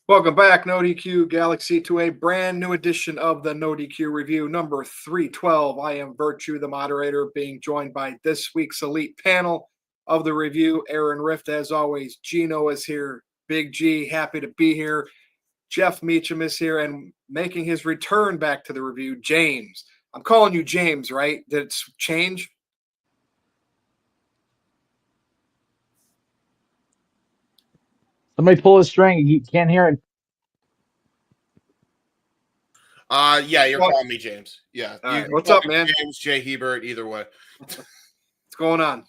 Welcome back, NoDQ Galaxy, to a brand new edition of the NoDQ Review, number 312. I am Virtue, the moderator, being joined by this week's elite panel of the review. Aaron Rift, as always. Gino is here. Big G, happy to be here. Jeff Meacham is here, and making his return back to the review, James. I'm calling you James, right? Did it change? Somebody pull a string. You can't hear it. Yeah, you're calling me James. Yeah. All right. What's up, man? James J. Hebert, either way. What's going on?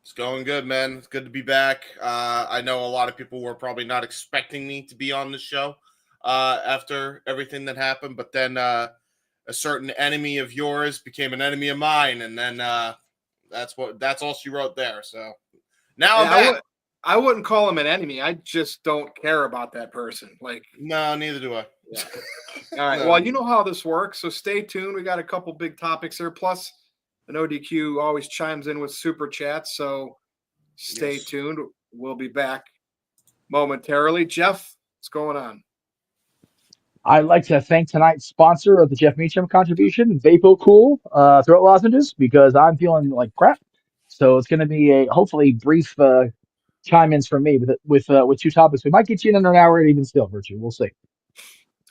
It's going good, man. It's good to be back. I know a lot of people were probably not expecting me to be on the show after everything that happened, but then a certain enemy of yours became an enemy of mine, and then that's all she wrote there. So now I'm back. I wouldn't call him an enemy. I just don't care about that person. No, neither do I. Yeah. All right. No. Well, you know how this works, so stay tuned. We got a couple big topics here. Plus, the NoDQ always chimes in with super chats, so stay tuned. We'll be back momentarily. Jeff, what's going on? I'd like to thank tonight's sponsor of the Jeff Meacham contribution, Vapo Cool throat lozenges, because I'm feeling like crap. So it's going to be a hopefully brief chime-ins from me with two topics. We might get you in under an hour, even still, Virtue. We'll see.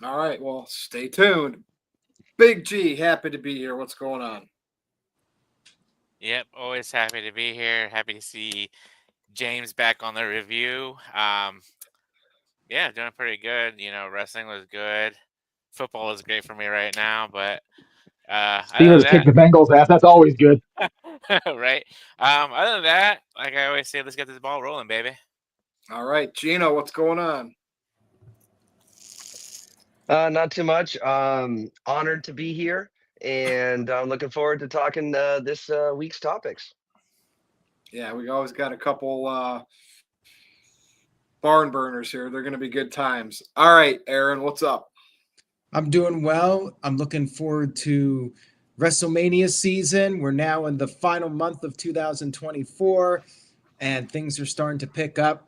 All right. Well, stay tuned. Big G, happy to be here. What's going on? Yep, always happy to be here. Happy to see James back on the review. Yeah, doing pretty good. You know, wrestling was good. Football is great for me right now, but Steelers kick the Bengals ass. That's always good. Right. Other than that, like I always say, let's get this ball rolling, baby. All right, Gino, what's going on? Not too much. Honored to be here, and I'm looking forward to talking this week's topics. Yeah, we always got a couple barn burners here. They're going to be good times. All right, Aaron, what's up? I'm doing well. I'm looking forward to WrestleMania season. We're now in the final month of 2024, and things are starting to pick up.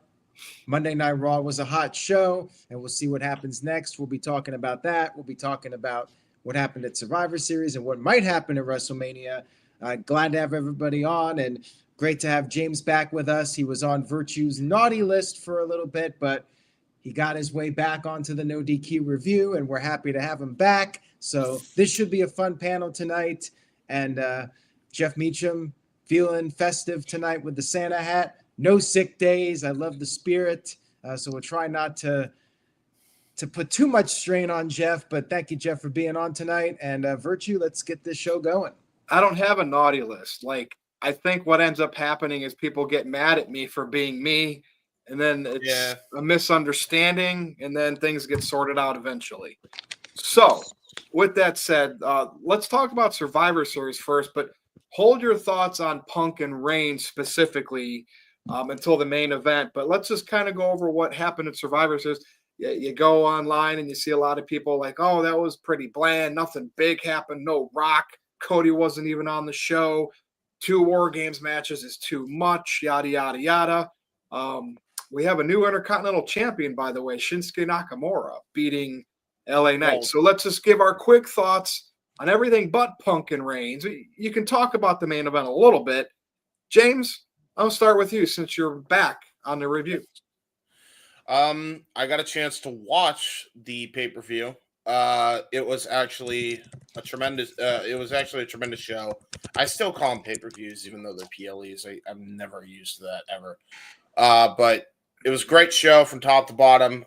Monday Night Raw was a hot show, and we'll see what happens next. We'll be talking about that. We'll be talking about what happened at Survivor Series and what might happen at WrestleMania. Glad to have everybody on, and great to have James back with us. He was on Virtue's naughty list for a little bit, but he got his way back onto the NoDQ review, and we're happy to have him back. So this should be a fun panel tonight. And Jeff Meacham feeling festive tonight with the Santa hat. No sick days. I love the spirit. So we'll try not to put too much strain on Jeff. But thank you, Jeff, for being on tonight. And Virtue, let's get this show going. I don't have a naughty list. I think what ends up happening is people get mad at me for being me. And then it's a misunderstanding, and then things get sorted out eventually. So, with that said, let's talk about Survivor Series first, but hold your thoughts on Punk and Reigns specifically until the main event. But let's just kind of go over what happened at Survivor Series. You go online and you see a lot of people like, oh, that was pretty bland. Nothing big happened. No Rock. Cody wasn't even on the show. 2 War Games matches is too much. Yada, yada, yada. We have a new Intercontinental Champion, by the way, Shinsuke Nakamura, beating LA Knight. So let's just give our quick thoughts on everything but Punk and Reigns. You can talk about the main event a little bit. James, I'll start with you since you're back on the review. I got a chance to watch the pay-per-view. It was actually a tremendous show. I still call them pay-per-views, even though they're PLEs. I'm never used to that ever. But it was a great show from top to bottom.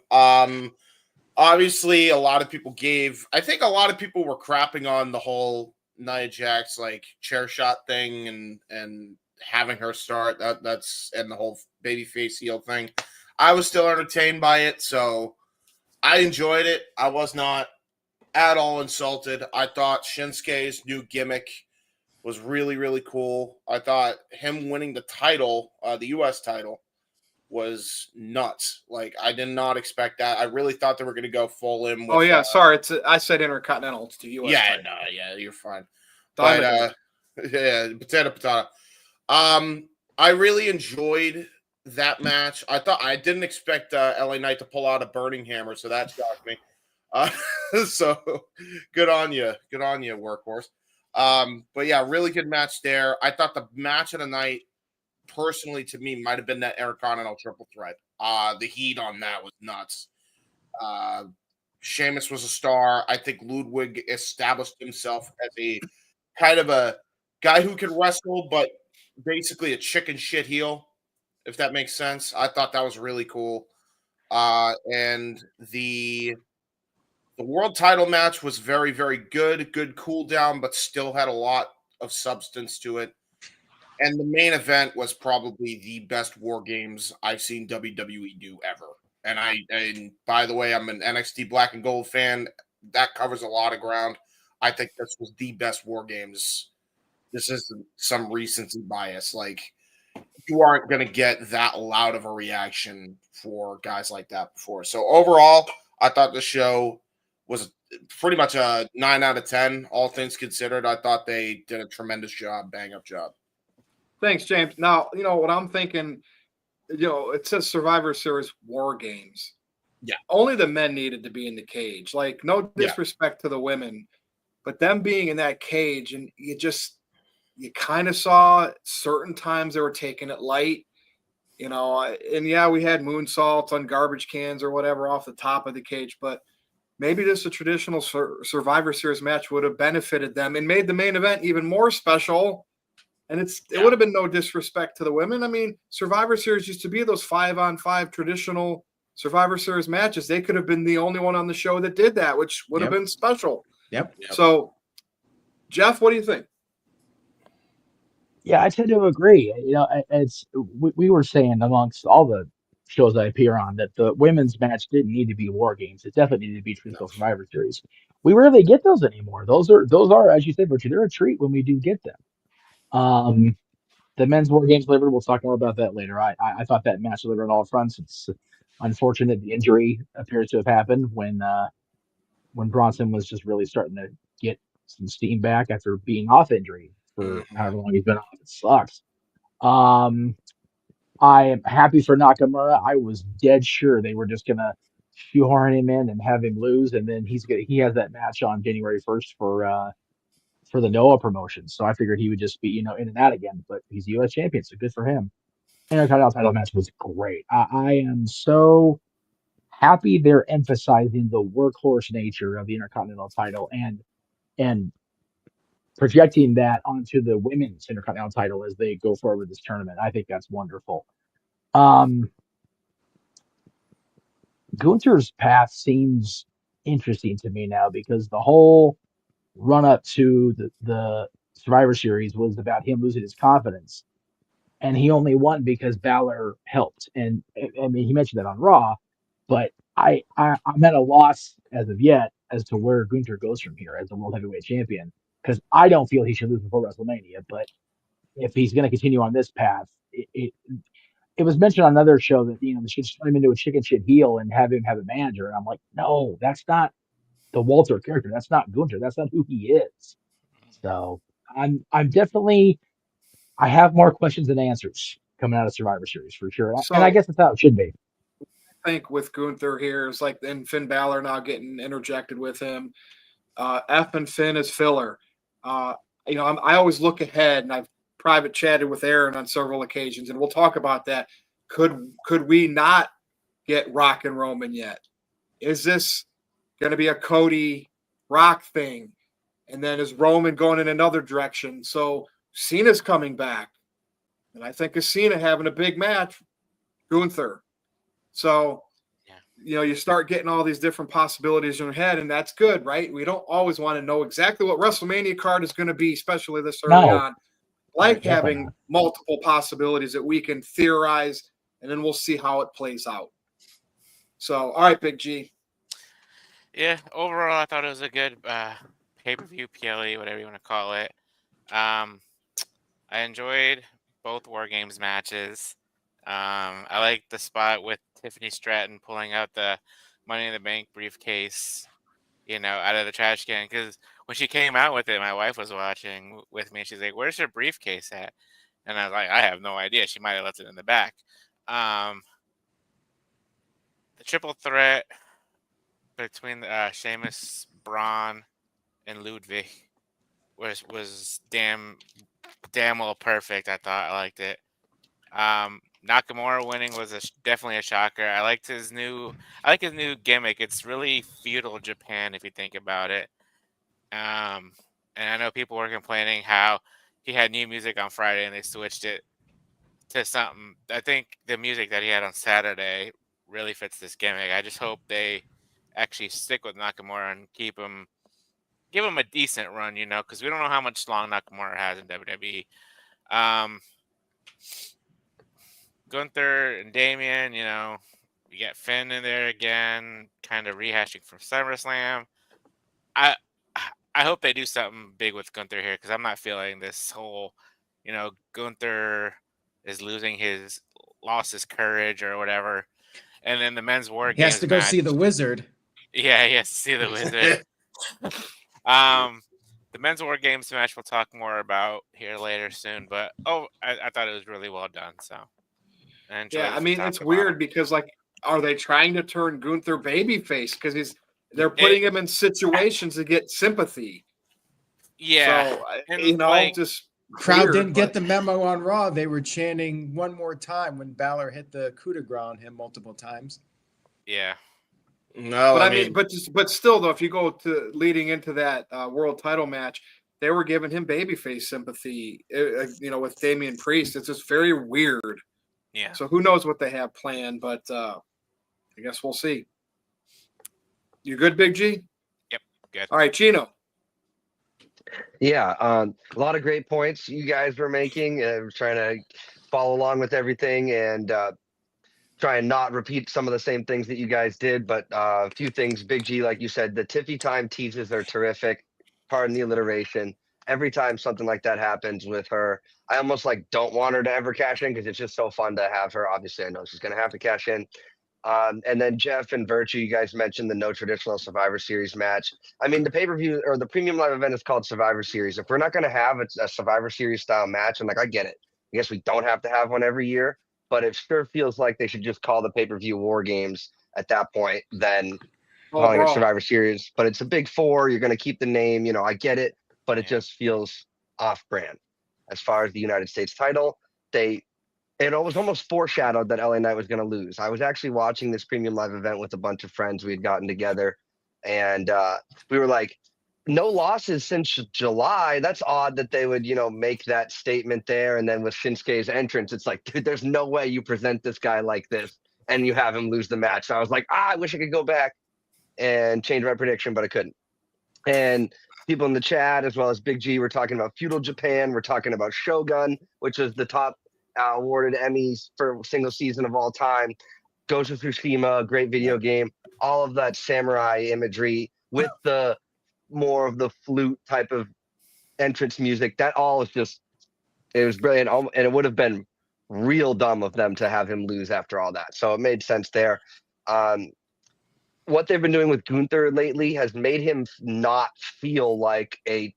Obviously, a lot of people I think a lot of people were crapping on the whole Nia Jax chair shot thing and having her start. That's and the whole babyface heel thing. I was still entertained by it, so I enjoyed it. I was not at all insulted. I thought Shinsuke's new gimmick was really, really cool. I thought him winning the title, the U.S. title, was nuts. I did not expect that. I really thought they were going to go full in with, sorry. I said Intercontinental. It's the U.S. Yeah, title. You're fine. But, potato. I really enjoyed that match. I didn't expect LA Knight to pull out a burning hammer, so that shocked me. So good on you, Workhorse. But yeah, really good match there. I thought the match of the night, personally, to me, might have been that Intercontinental triple threat. The heat on that was nuts. Sheamus was a star. I think Ludwig established himself as a kind of a guy who can wrestle, but basically a chicken shit heel, if that makes sense. I thought that was really cool. And the world title match was very, very good. Good cool down, but still had a lot of substance to it. And the main event was probably the best War Games I've seen WWE do ever. And by the way, I'm an NXT Black and Gold fan. That covers a lot of ground. I think this was the best War Games. This isn't some recency bias. Like, you aren't going to get that loud of a reaction for guys like that before. So overall, I thought the show was pretty much a 9 out of 10, all things considered. I thought they did a tremendous job, bang-up job. Thanks, James. Now, what I'm thinking, it says Survivor Series War Games. Yeah. Only the men needed to be in the cage. Like, no disrespect to the women, but them being in that cage, and you kind of saw certain times they were taking it light, and yeah, we had moonsaults on garbage cans or whatever off the top of the cage, but maybe just a traditional Survivor Series match would have benefited them and made the main event even more special. And it would have been no disrespect to the women. I mean, Survivor Series used to be those 5-on-5 traditional Survivor Series matches. They could have been the only one on the show that did that, which would have been special. Yep. So, Jeff, what do you think? Yeah, I tend to agree. We were saying amongst all the shows I appear on that the women's match didn't need to be War Games. It definitely needed to be traditional Survivor Series. We rarely get those anymore. Those are, as you said, Richard, they're a treat when we do get them. The men's War Games delivered. We'll talk more about that later. I thought that match delivered on all fronts. It's unfortunate the injury appears to have happened when Bronson was just really starting to get some steam back after being off injury for however long he's been off. It sucks. I am happy for Nakamura. I was dead sure they were just gonna shoehorn him in and have him lose, and then he has that match on January 1st for the Noah promotion. So I figured he would just be, in and out again, but he's U.S. champion, so good for him. Intercontinental title match was great. I am so happy they're emphasizing the workhorse nature of the Intercontinental title and projecting that onto the women's Intercontinental title as they go forward with this tournament. I think that's wonderful. Gunther's path seems interesting to me now because the whole run up to the Survivor Series was about him losing his confidence, and he only won because Balor helped. And I mean, he mentioned that on Raw, but I'm at a loss as of yet as to where Gunther goes from here as the World Heavyweight Champion, because I don't feel he should lose before WrestleMania. But if he's going to continue on this path, it was mentioned on another show that they should turn him into a chicken shit heel and have him have a manager. And I'm like, no, that's not the Walter character. That's not Gunther. That's not who he is. So I'm definitely, I have more questions than answers coming out of Survivor Series for sure. And I guess that's how it should be. I think with Gunther here is like then Finn Balor now getting interjected with him. F and Finn is filler. I always look ahead, and I've private chatted with Aaron on several occasions, and we'll talk about that. Could we not get Rock and Roman yet? Is this going to be a Cody Rock thing? And then is Roman going in another direction? So Cena's coming back. And I think of Cena having a big match, Gunther. So, you start getting all these different possibilities in your head, and that's good, right? We don't always want to know exactly what WrestleMania card is going to be, especially this early on. Like having multiple possibilities that we can theorize, and then we'll see how it plays out. So, all right, Big G. Yeah, overall, I thought it was a good pay-per-view, PLE, whatever you want to call it. I enjoyed both War Games matches. I like the spot with Tiffany Stratton pulling out the Money in the Bank briefcase, out of the trash can. Because when she came out with it, my wife was watching with me. She's like, "Where's your briefcase at?" And I was like, "I have no idea. She might have left it in the back." The triple threat between Sheamus, Braun, and Ludwig was damn well perfect. I thought I liked it. Nakamura winning was definitely a shocker. I like his new gimmick. It's really feudal Japan if you think about it. And I know people were complaining how he had new music on Friday and they switched it to something. I think the music that he had on Saturday really fits this gimmick. I just hope they actually stick with Nakamura and give him a decent run, because we don't know how much long Nakamura has in WWE. Gunther and Damian, you get Finn in there again, kind of rehashing from SummerSlam. I hope they do something big with Gunther here because I'm not feeling this whole, Gunther is lost his courage or whatever. And then the men's war games. He has to go see the wizard. Yeah, he has to see the wizard. The men's war games match we'll talk more about here later soon. But I thought it was really well done. So. Yeah, I mean, it's weird because, are they trying to turn Gunther babyface? Because they're putting him in situations to get sympathy. Yeah. So, just crowd didn't get the memo on Raw. They were chanting one more time when Balor hit the coup de grace on him multiple times. Yeah. No, but I mean, but still, though, if you go to leading into that world title match, they were giving him babyface sympathy, with Damian Priest. It's just very weird. Yeah. So who knows what they have planned, but I guess we'll see. You good, Big G? Yep, good. All right, Chino. Yeah, a lot of great points you guys were making. Trying to follow along with everything and try and not repeat some of the same things that you guys did, but a few things. Big G, like you said, the Tiffy time teases are terrific. Pardon the alliteration. Every time something like that happens with her, I almost don't want her to ever cash in because it's just so fun to have her. Obviously, I know she's going to have to cash in. And then Jeff and Virtue, you guys mentioned the no traditional Survivor Series match. I mean, the pay-per-view or the premium live event is called Survivor Series. If we're not going to have a Survivor Series style match, I get it. I guess we don't have to have one every year, but it sure feels like they should just call the pay-per-view War Games at that point than calling it Survivor Series. But it's a big four. You're going to keep the name. I get it. But it just feels off-brand. As far as the United States title, it was almost foreshadowed that LA Knight was going to lose. I was actually watching this premium live event with a bunch of friends. We had gotten together, and we were like, no losses since July. That's odd that they would, make that statement there. And then with Shinsuke's entrance, it's like, dude, there's no way you present this guy like this and you have him lose the match. So I was like, I wish I could go back and change my prediction, but I couldn't. And people in the chat, as well as Big G, we're talking about feudal Japan. We're talking about Shogun, which is the top awarded Emmys for single season of all time. Ghost of Tsushima, a great video game. All of that samurai imagery with the more of the flute type of entrance music. That all is it was brilliant. And it would have been real dumb of them to have him lose after all that. So it made sense there. What they've been doing with Gunther lately has made him not feel like a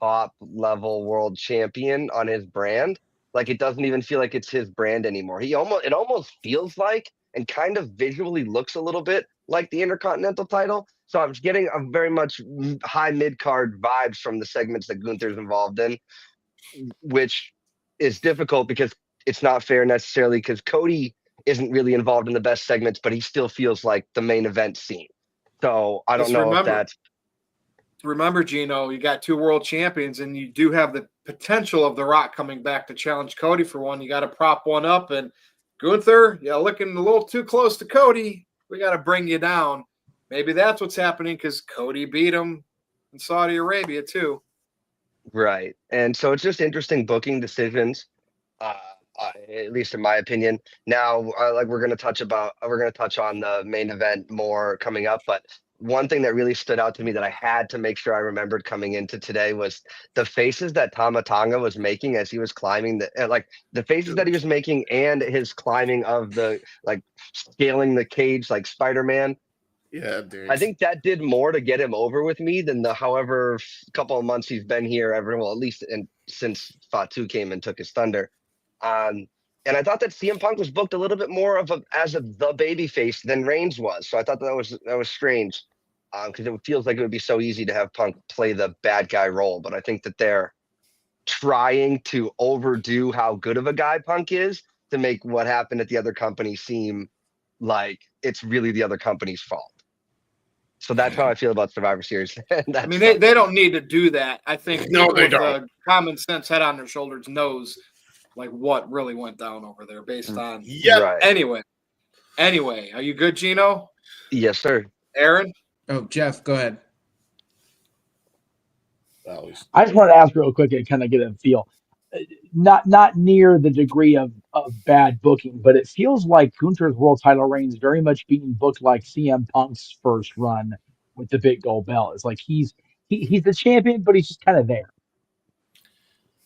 top level world champion on his brand. It doesn't even feel like it's his brand anymore. It almost feels like and kind of visually looks a little bit like the Intercontinental title. So I'm getting a very much high mid-card vibes from the segments that Gunther's involved in, which is difficult because it's not fair necessarily because Cody isn't really involved in the best segments, but he still feels like the main event scene. So I don't know if that's... Remember, Gino, you got two world champions, and you do have the potential of The Rock coming back to challenge Cody for one. You got to prop one up, and Gunther, looking a little too close to Cody. We got to bring you down. Maybe that's what's happening because Cody beat him in Saudi Arabia too. Right. And so it's just interesting booking decisions, at least in my opinion. Now, we're going to touch on the main event more coming up, but one thing that really stood out to me that I had to make sure I remembered coming into today was the faces that Tama Tonga was making as he was climbing the faces that he was making and his climbing of the scaling the cage like Spider-Man. Yeah, dude. I think that did more to get him over with me than the however couple of months he's been here at least since Fatu came and took his thunder. And And I thought that CM Punk was booked a little bit more as the babyface than Reigns was. So I thought that was strange, because it feels like it would be so easy to have Punk play the bad guy role. But I think that they're trying to overdo how good of a guy Punk is to make what happened at the other company seem like it's really the other company's fault. So that's how I feel about Survivor Series. I mean, they don't need to do that. I think No, they with don't. the common sense head on their shoulders knows like what really went down over there based on. Yeah. Right. Anyway, are you good, Gino? Yes, sir. Aaron? Oh, Jeff, go ahead. I just wanted to ask real quick and kind of get a feel. Not near the degree of bad booking, but it feels like Gunther's world title reign is very much being booked like CM Punk's first run with the big gold belt. It's like he's the champion, but he's just kind of there.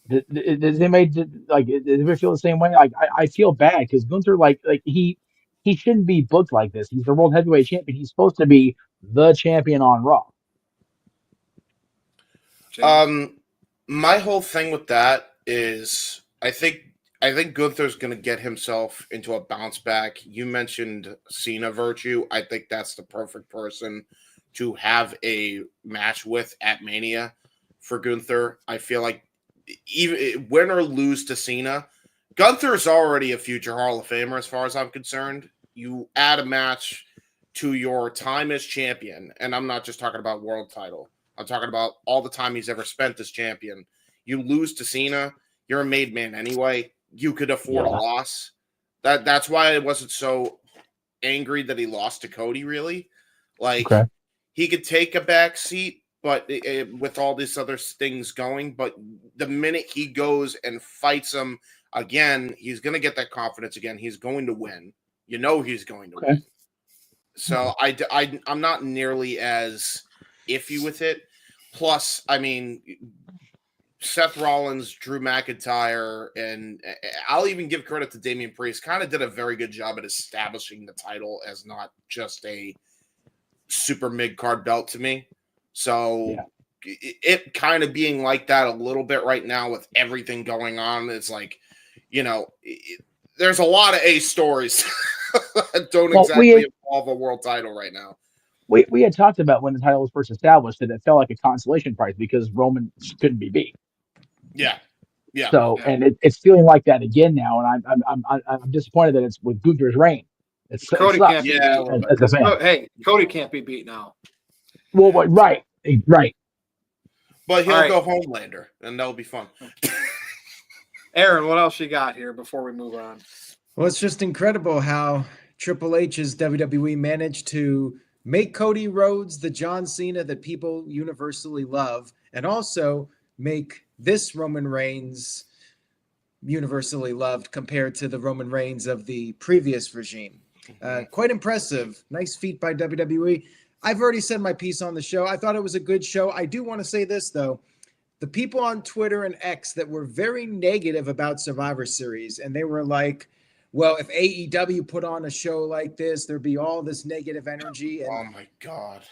Does anybody feel the same way? Like I feel bad because Gunther like he shouldn't be booked like this. He's the world heavyweight champion. He's supposed to be the champion on Raw. My whole thing with that is I think Gunther's going to get himself into a bounce back. You mentioned Cena Virtue. I think that's the perfect person to have a match with at Mania for Gunther. I feel like even win or lose to Cena, Gunther's already a future Hall of Famer as far as I'm concerned. You add a match to your time as champion, and I'm not just talking about world title. I'm talking about all the time he's ever spent as champion. You lose to Cena, you're a made man anyway. You could afford a loss. That's why I wasn't so angry that he lost to Cody, really. Like, he could take a back seat, but with all these other things going. But the minute he goes and fights him again, he's going to get that confidence again. He's going to win. You know he's going to win. So I'm not nearly as iffy with it. Plus, I mean, Seth Rollins, Drew McIntyre, and I'll even give credit to Damian Priest, kind of did a very good job at establishing the title as not just a super mid-card belt to me. So it kind of being like that a little bit right now with everything going on, it's like, you know, there's a lot of A stories that don't exactly involve a world title right now. We had talked about when the title was first established that it felt like a consolation prize because Roman couldn't be beat. Yeah. So and it's feeling like that again now, and I'm disappointed that it's with Gunther's reign. Cody can't be beat. Hey, Cody can't be beat now. Well, right. But he'll go Homelander, and that'll be fun. Aaron, what else you got here before we move on? Well, it's just incredible how Triple H's WWE managed to make Cody Rhodes the John Cena that people universally love, and also make this Roman Reigns universally loved compared to the Roman Reigns of the previous regime. Quite impressive. Nice feat by WWE. I've already said my piece on the show. I thought it was a good show. I do want to say this, though. The people on Twitter and X that were very negative about Survivor Series, and they were like, well, if AEW put on a show like this, there'd be all this negative energy. And, oh, my God.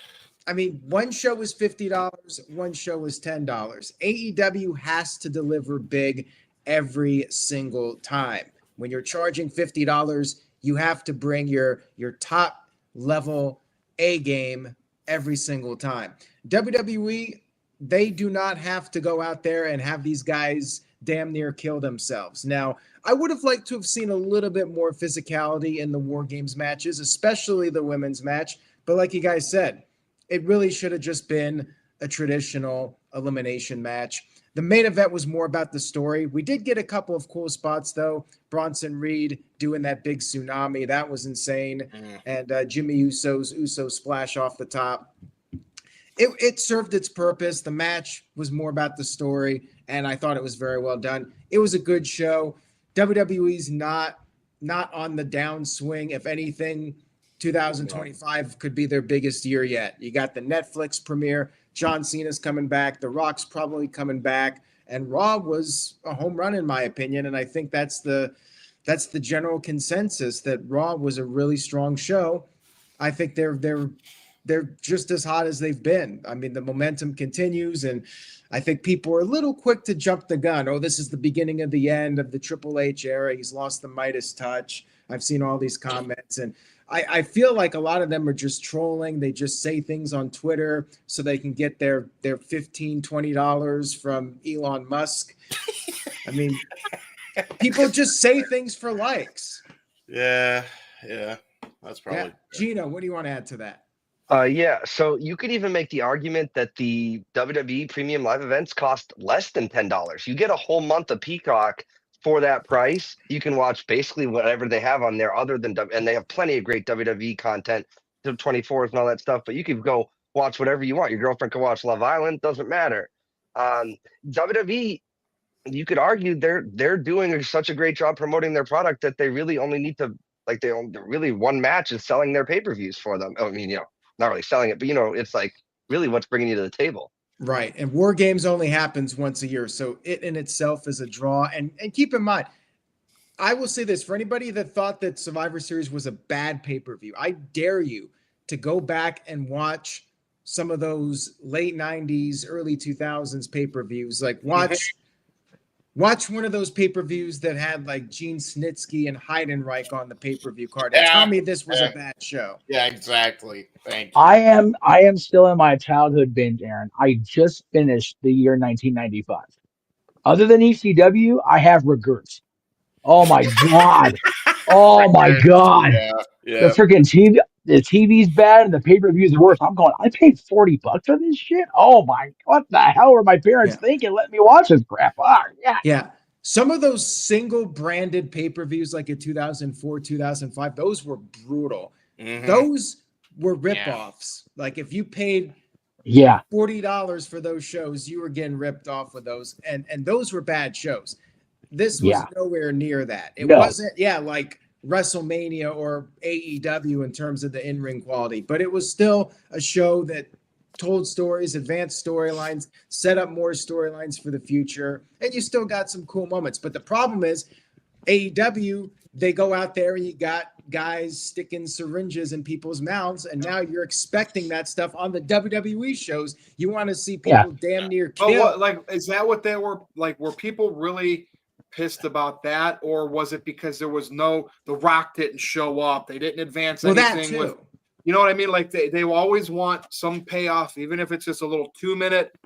I mean, one show was $50, one show was $10. AEW has to deliver big every single time. When you're charging $50, you have to bring your top level A game every single time. WWE, they do not have to go out there and have these guys damn near kill themselves. Now, I would have liked to have seen a little bit more physicality in the War Games matches, especially the women's match. But like you guys said, it really should have just been a traditional elimination match. The main event was more about the story. We did get a couple of cool spots, though. Bronson Reed doing that big tsunami. That was insane. And Jimmy Uso's Uso splash off the top. It served its purpose. The match was more about the story, and I thought it was very well done. It was a good show. WWE's not on the downswing. If anything, 2025 could be their biggest year yet. You got the Netflix premiere. John Cena's coming back. The Rock's probably coming back. And Raw was a home run, in my opinion. And I think that's the general consensus, that Raw was a really strong show. I think they're they're just as hot as they've been. I mean, the momentum continues, and I think people are a little quick to jump the gun. Oh, this is the beginning of the end of the Triple H era. He's lost the Midas touch. I've seen all these comments, and I feel like a lot of them are just trolling. They just say things on Twitter so they can get their $15, $20 from Elon Musk. I mean, people just say things for likes. Yeah, that's probably. Yeah. Gino, what do you want to add to that? Yeah, so you could even make the argument that the WWE premium live events cost less than $10. You get a whole month of Peacock for that price. You can watch basically whatever they have on there other than, and they have plenty of great WWE content, the 24s and all that stuff, but you can go watch whatever you want. Your girlfriend can watch Love Island, doesn't matter. WWE, you could argue they're doing such a great job promoting their product that they really only need to, like, they only, really one match is selling their pay-per-views for them. I mean, not really selling it, but it's like really what's bringing you to the table. Right. And War Games only happens once a year. So it in itself is a draw. And keep in mind, I will say this for anybody that thought that Survivor Series was a bad pay-per-view, I dare you to go back and watch some of those late 90s, early 2000s pay-per-views. Like watch one of those pay-per-views that had like Gene Snitsky and Heidenreich on the pay-per-view card and tell me this was a bad show. Yeah, exactly. Thank you. I am still in my childhood binge, Aaron. I just finished the year 1995. Other than ECW, I have regrets. Oh my god! Oh my god! Yeah. The freaking TV, the TV's bad, and the pay-per-views are worse. I'm going. I paid $40 for this shit. Oh my! What the hell were my parents thinking? Let me watch this crap. Oh, yeah. Yeah. Some of those single branded pay-per-views, like in 2004, 2005, those were brutal. Mm-hmm. Those were ripoffs. Like if you paid $40 for those shows, you were getting ripped off with those, and those were bad shows. This was nowhere near that. It wasn't, like WrestleMania or AEW in terms of the in-ring quality, but it was still a show that told stories, advanced storylines, set up more storylines for the future, and you still got some cool moments. But the problem is AEW, they go out there and you got guys sticking syringes in people's mouths, and now you're expecting that stuff on the WWE shows. You want to see people damn near kill. Is that what they were like? Were people really pissed about that, or was it because there was The Rock didn't show up, they didn't advance anything with, you know what I mean? Like they always want some payoff, even if it's just a little 2-minute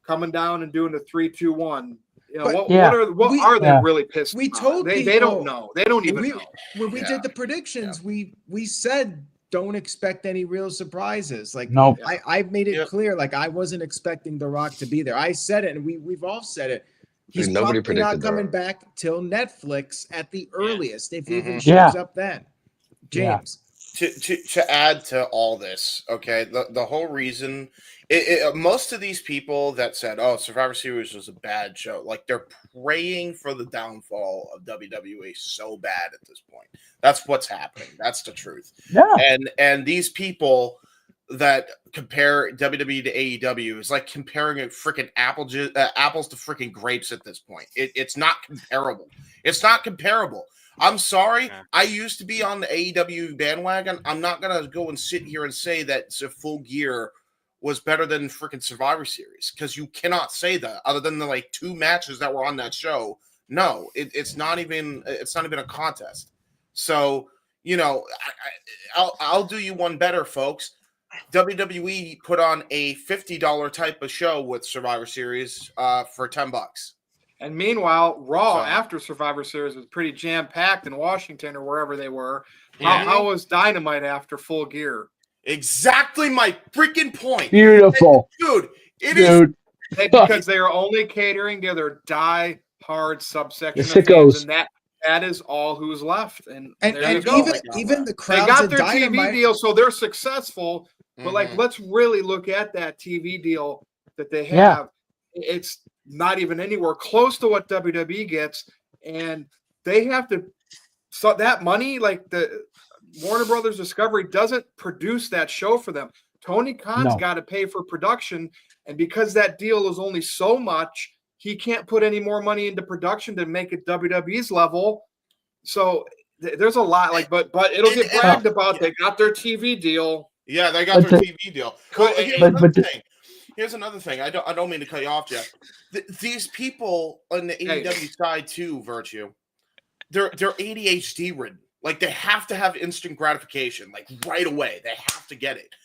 coming down and doing the 3, 2, 1. What are they really pissed we about? Told they people, don't know. They don't even know. When we did the predictions, we said don't expect any real surprises. Like I made it clear, like I wasn't expecting The Rock to be there. I said it, and we've all said it. He's probably not coming back till Netflix at the earliest, if he even shows up then. James. To add to all this, okay, the whole reason, most of these people that said, "Oh, Survivor Series was a bad show," like they're praying for the downfall of WWE so bad at this point. That's what's happening. That's the truth. Yeah. And these people that compare WWE to AEW is like comparing a freaking apples to freaking grapes at this point. It's not comparable. It's not comparable. I'm sorry. I used to be on the AEW bandwagon. I'm not going to go and sit here and say that Full Gear was better than freaking Survivor Series, because you cannot say that other than the like 2 matches that were on that show. No, it's not even a contest. So, I'll do you one better, folks. WWE put on a $50 type of show with Survivor Series for $10. And meanwhile, Raw after Survivor Series was pretty jam-packed in Washington or wherever they were. How was Dynamite after Full Gear? Exactly my freaking point. Beautiful. Dude, is because they are only catering to their die-hard subsection the of fans, and that is all who's left. And there you go. Even the crowds, they got their Dynamite. TV deal, so they're successful. But let's really look at that TV deal that they have. It's not even anywhere close to what WWE gets, and they have to. So that money, like the Warner Brothers Discovery, doesn't produce that show for them. Tony Khan's got to pay for production, and because that deal is only so much, he can't put any more money into production to make it WWE's level. So there's a lot, but it'll get bragged about. They got their TV deal. Yeah, they got But their the- TV deal. Could- Here's another thing. I don't mean to cut you off, Jeff. These people on the AEW side too, Virtue, they're ADHD ridden. Like they have to have instant gratification, like right away. They have to get it.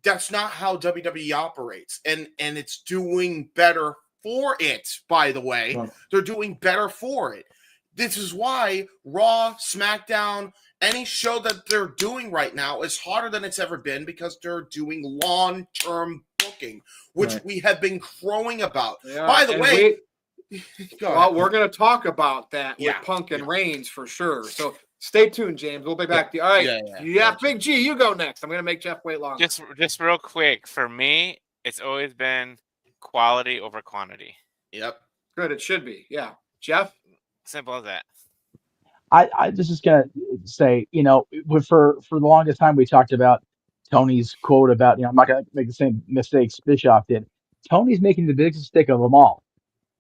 That's not how WWE operates, and it's doing better for it. By the way, Right. they're doing better for it. This is why Raw, SmackDown, any show that they're doing right now is harder than it's ever been because they're doing long-term booking, which we have been crowing about. Yeah, By the way, we're going to talk about that with Punk and Reigns for sure. So stay tuned, James. We'll be back to you. All right. Yeah, Big G, you go next. I'm going to make Jeff wait long. Just real quick. For me, it's always been quality over quantity. Yep. Good. It should be. Yeah. Jeff? Simple as that. I just gonna say, for the longest time we talked about Tony's quote about, I'm not gonna make the same mistakes Bischoff did. Tony's making the biggest mistake of them all.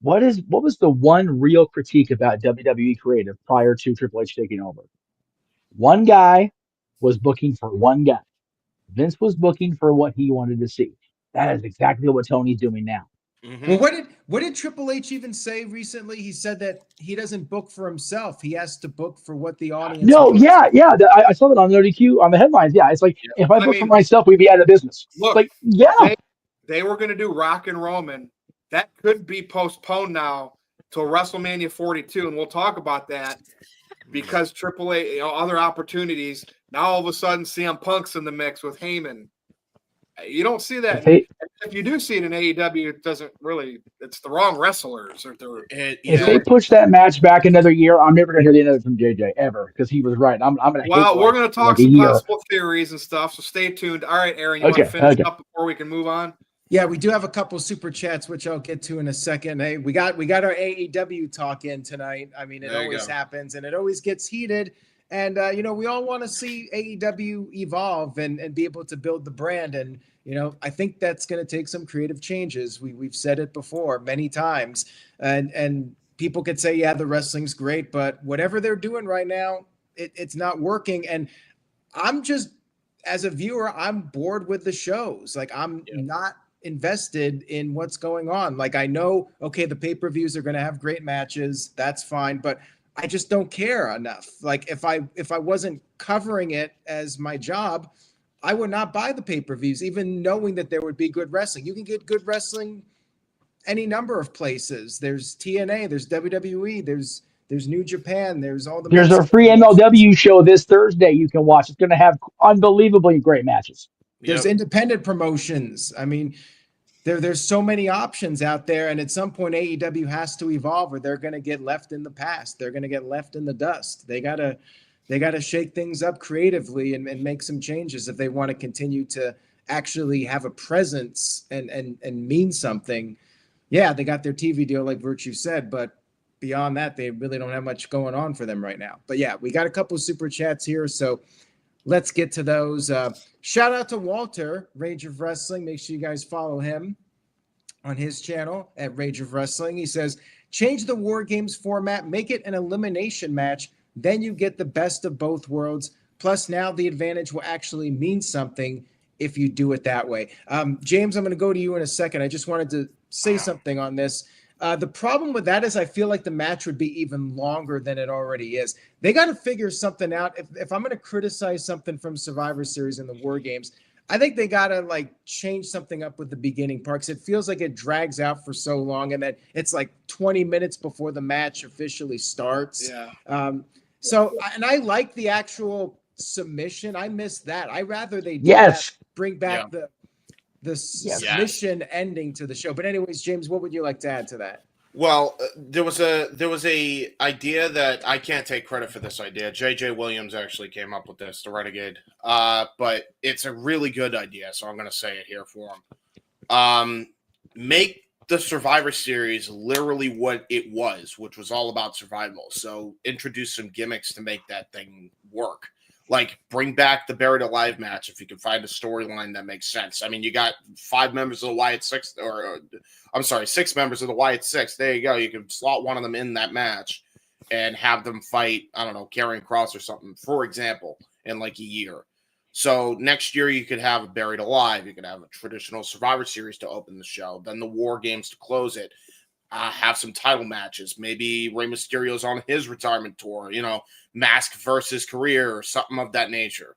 What was the one real critique about WWE creative prior to Triple H taking over? One guy was booking for one guy. Vince was booking for what he wanted to see. That is exactly what Tony's doing now. Mm-hmm. Well, what did Triple H even say recently? He said that he doesn't book for himself. He has to book for what the audience wants. I saw that on NoDQ on the headlines. Yeah, it's like, if I book for myself, we'd be out of business. Look, like, yeah. They were going to do Rock and Roman. That could be postponed now till WrestleMania 42, and we'll talk about that because Triple H, other opportunities. Now all of a sudden, CM Punk's in the mix with Heyman. You don't see that. If you do see it in AEW, it doesn't really. It's the wrong wrestlers. If they push that match back another year, I'm never gonna hear the end of it from JJ ever because he was right. I'm gonna. Well, we're gonna talk some possible theories and stuff. So stay tuned. All right, Aaron, you want to finish up before we can move on? Yeah, we do have a couple super chats, which I'll get to in a second. Hey, we got our AEW talk in tonight. I mean, it always happens, and it always gets heated. And, we all want to see AEW evolve and be able to build the brand. And, I think that's going to take some creative changes. We've said it before many times. And people could say, yeah, the wrestling's great, but whatever they're doing right now, it's not working. And I'm just, as a viewer, I'm bored with the shows. Like, I'm not invested in what's going on. Like, I know, okay, the pay-per-views are going to have great matches. That's fine. But I just don't care enough. Like if I wasn't covering it as my job, I would not buy the pay-per-views, even knowing that there would be good wrestling. You can get good wrestling any number of places. There's TNA, there's WWE, there's New Japan, there's all the. There's a free MLW show this Thursday you can watch. It's going to have unbelievably great matches. There's independent promotions. I mean, there's so many options out there, and at some point AEW has to evolve, or they're going to get left in the past. They're going to get left in the dust. They gotta shake things up creatively and make some changes if they want to continue to actually have a presence and mean something. Yeah, they got their TV deal, like Virtue said, but beyond that, they really don't have much going on for them right now. But yeah, we got a couple super chats here, so let's get to those. Shout out to Walter, Rage of Wrestling. Make sure you guys follow him on his channel at Rage of Wrestling. He says, change the War Games format, make it an elimination match. Then you get the best of both worlds. Plus, now the advantage will actually mean something if you do it that way. James, I'm going to go to you in a second. I just wanted to say something on this. The problem with that is I feel like the match would be even longer than it already is. They got to figure something out. If I'm going to criticize something from Survivor Series and the War Games, I think they got to change something up with the beginning part because it feels like it drags out for so long and that it's like 20 minutes before the match officially starts. Yeah. And I like the actual submission. I miss that. I rather they do bring back the submission ending to the show. But anyways, James, what would you like to add to that? Well, there was a idea that I can't take credit for this idea. JJ Williams actually came up with this, the Renegade. But it's a really good idea, so I'm going to say it here for him. Make the Survivor Series literally what it was, which was all about survival. So introduce some gimmicks to make that thing work. Like, bring back the Buried Alive match if you can find a storyline that makes sense. I mean, you got 5 members of the Wyatt Six, 6 members of the Wyatt Six. There you go. You can slot one of them in that match and have them fight, I don't know, Karrion Kross or something, for example, in like a year. So next year you could have a Buried Alive, you could have a traditional Survivor Series to open the show, then the War Games to close it. Have some title matches. Maybe Rey Mysterio's on his retirement tour, Mask versus career or something of that nature,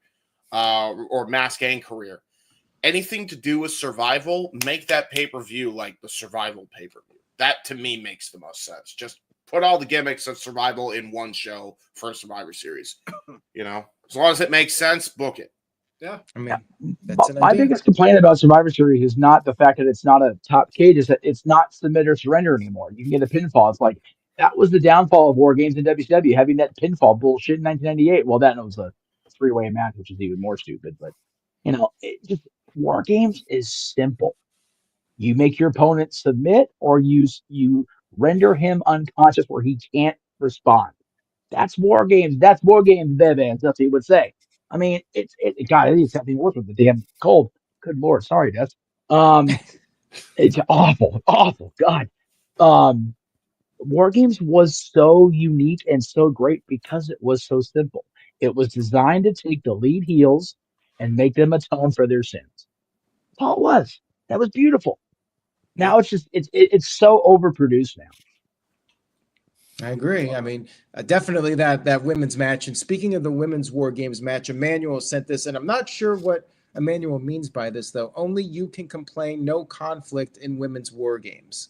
or Mask and career. Anything to do with Survival, make that pay-per-view like the Survival pay-per-view. That, to me, makes the most sense. Just put all the gimmicks of Survival in one show for a Survivor Series. As long as it makes sense, book it. Yeah. I mean, that's an My idea. biggest complaint about Survivor Series is not the fact that it's not a top cage, is that it's not submit or surrender anymore. You can get a pinfall. It's like that was the downfall of War Games in WCW, having that pinfall bullshit in 1998. Well, that was a three-way match, which is even more stupid. But War Games is simple. You make your opponent submit, or you render him unconscious where he can't respond. That's War Games. That's War Games, baby. That's what he would say. I mean, God, it's something worse with the damn cold. Good Lord, sorry, Des. It's awful, awful. God, War Games was so unique and so great because it was so simple. It was designed to take the lead heels and make them atone for their sins. That's all it was. That was beautiful. Now it's just it's so overproduced now. I agree. I mean, definitely that women's match. And speaking of the women's War Games match, Emmanuel sent this, and I'm not sure what Emmanuel means by this, though. Only you can complain, no conflict in women's War Games.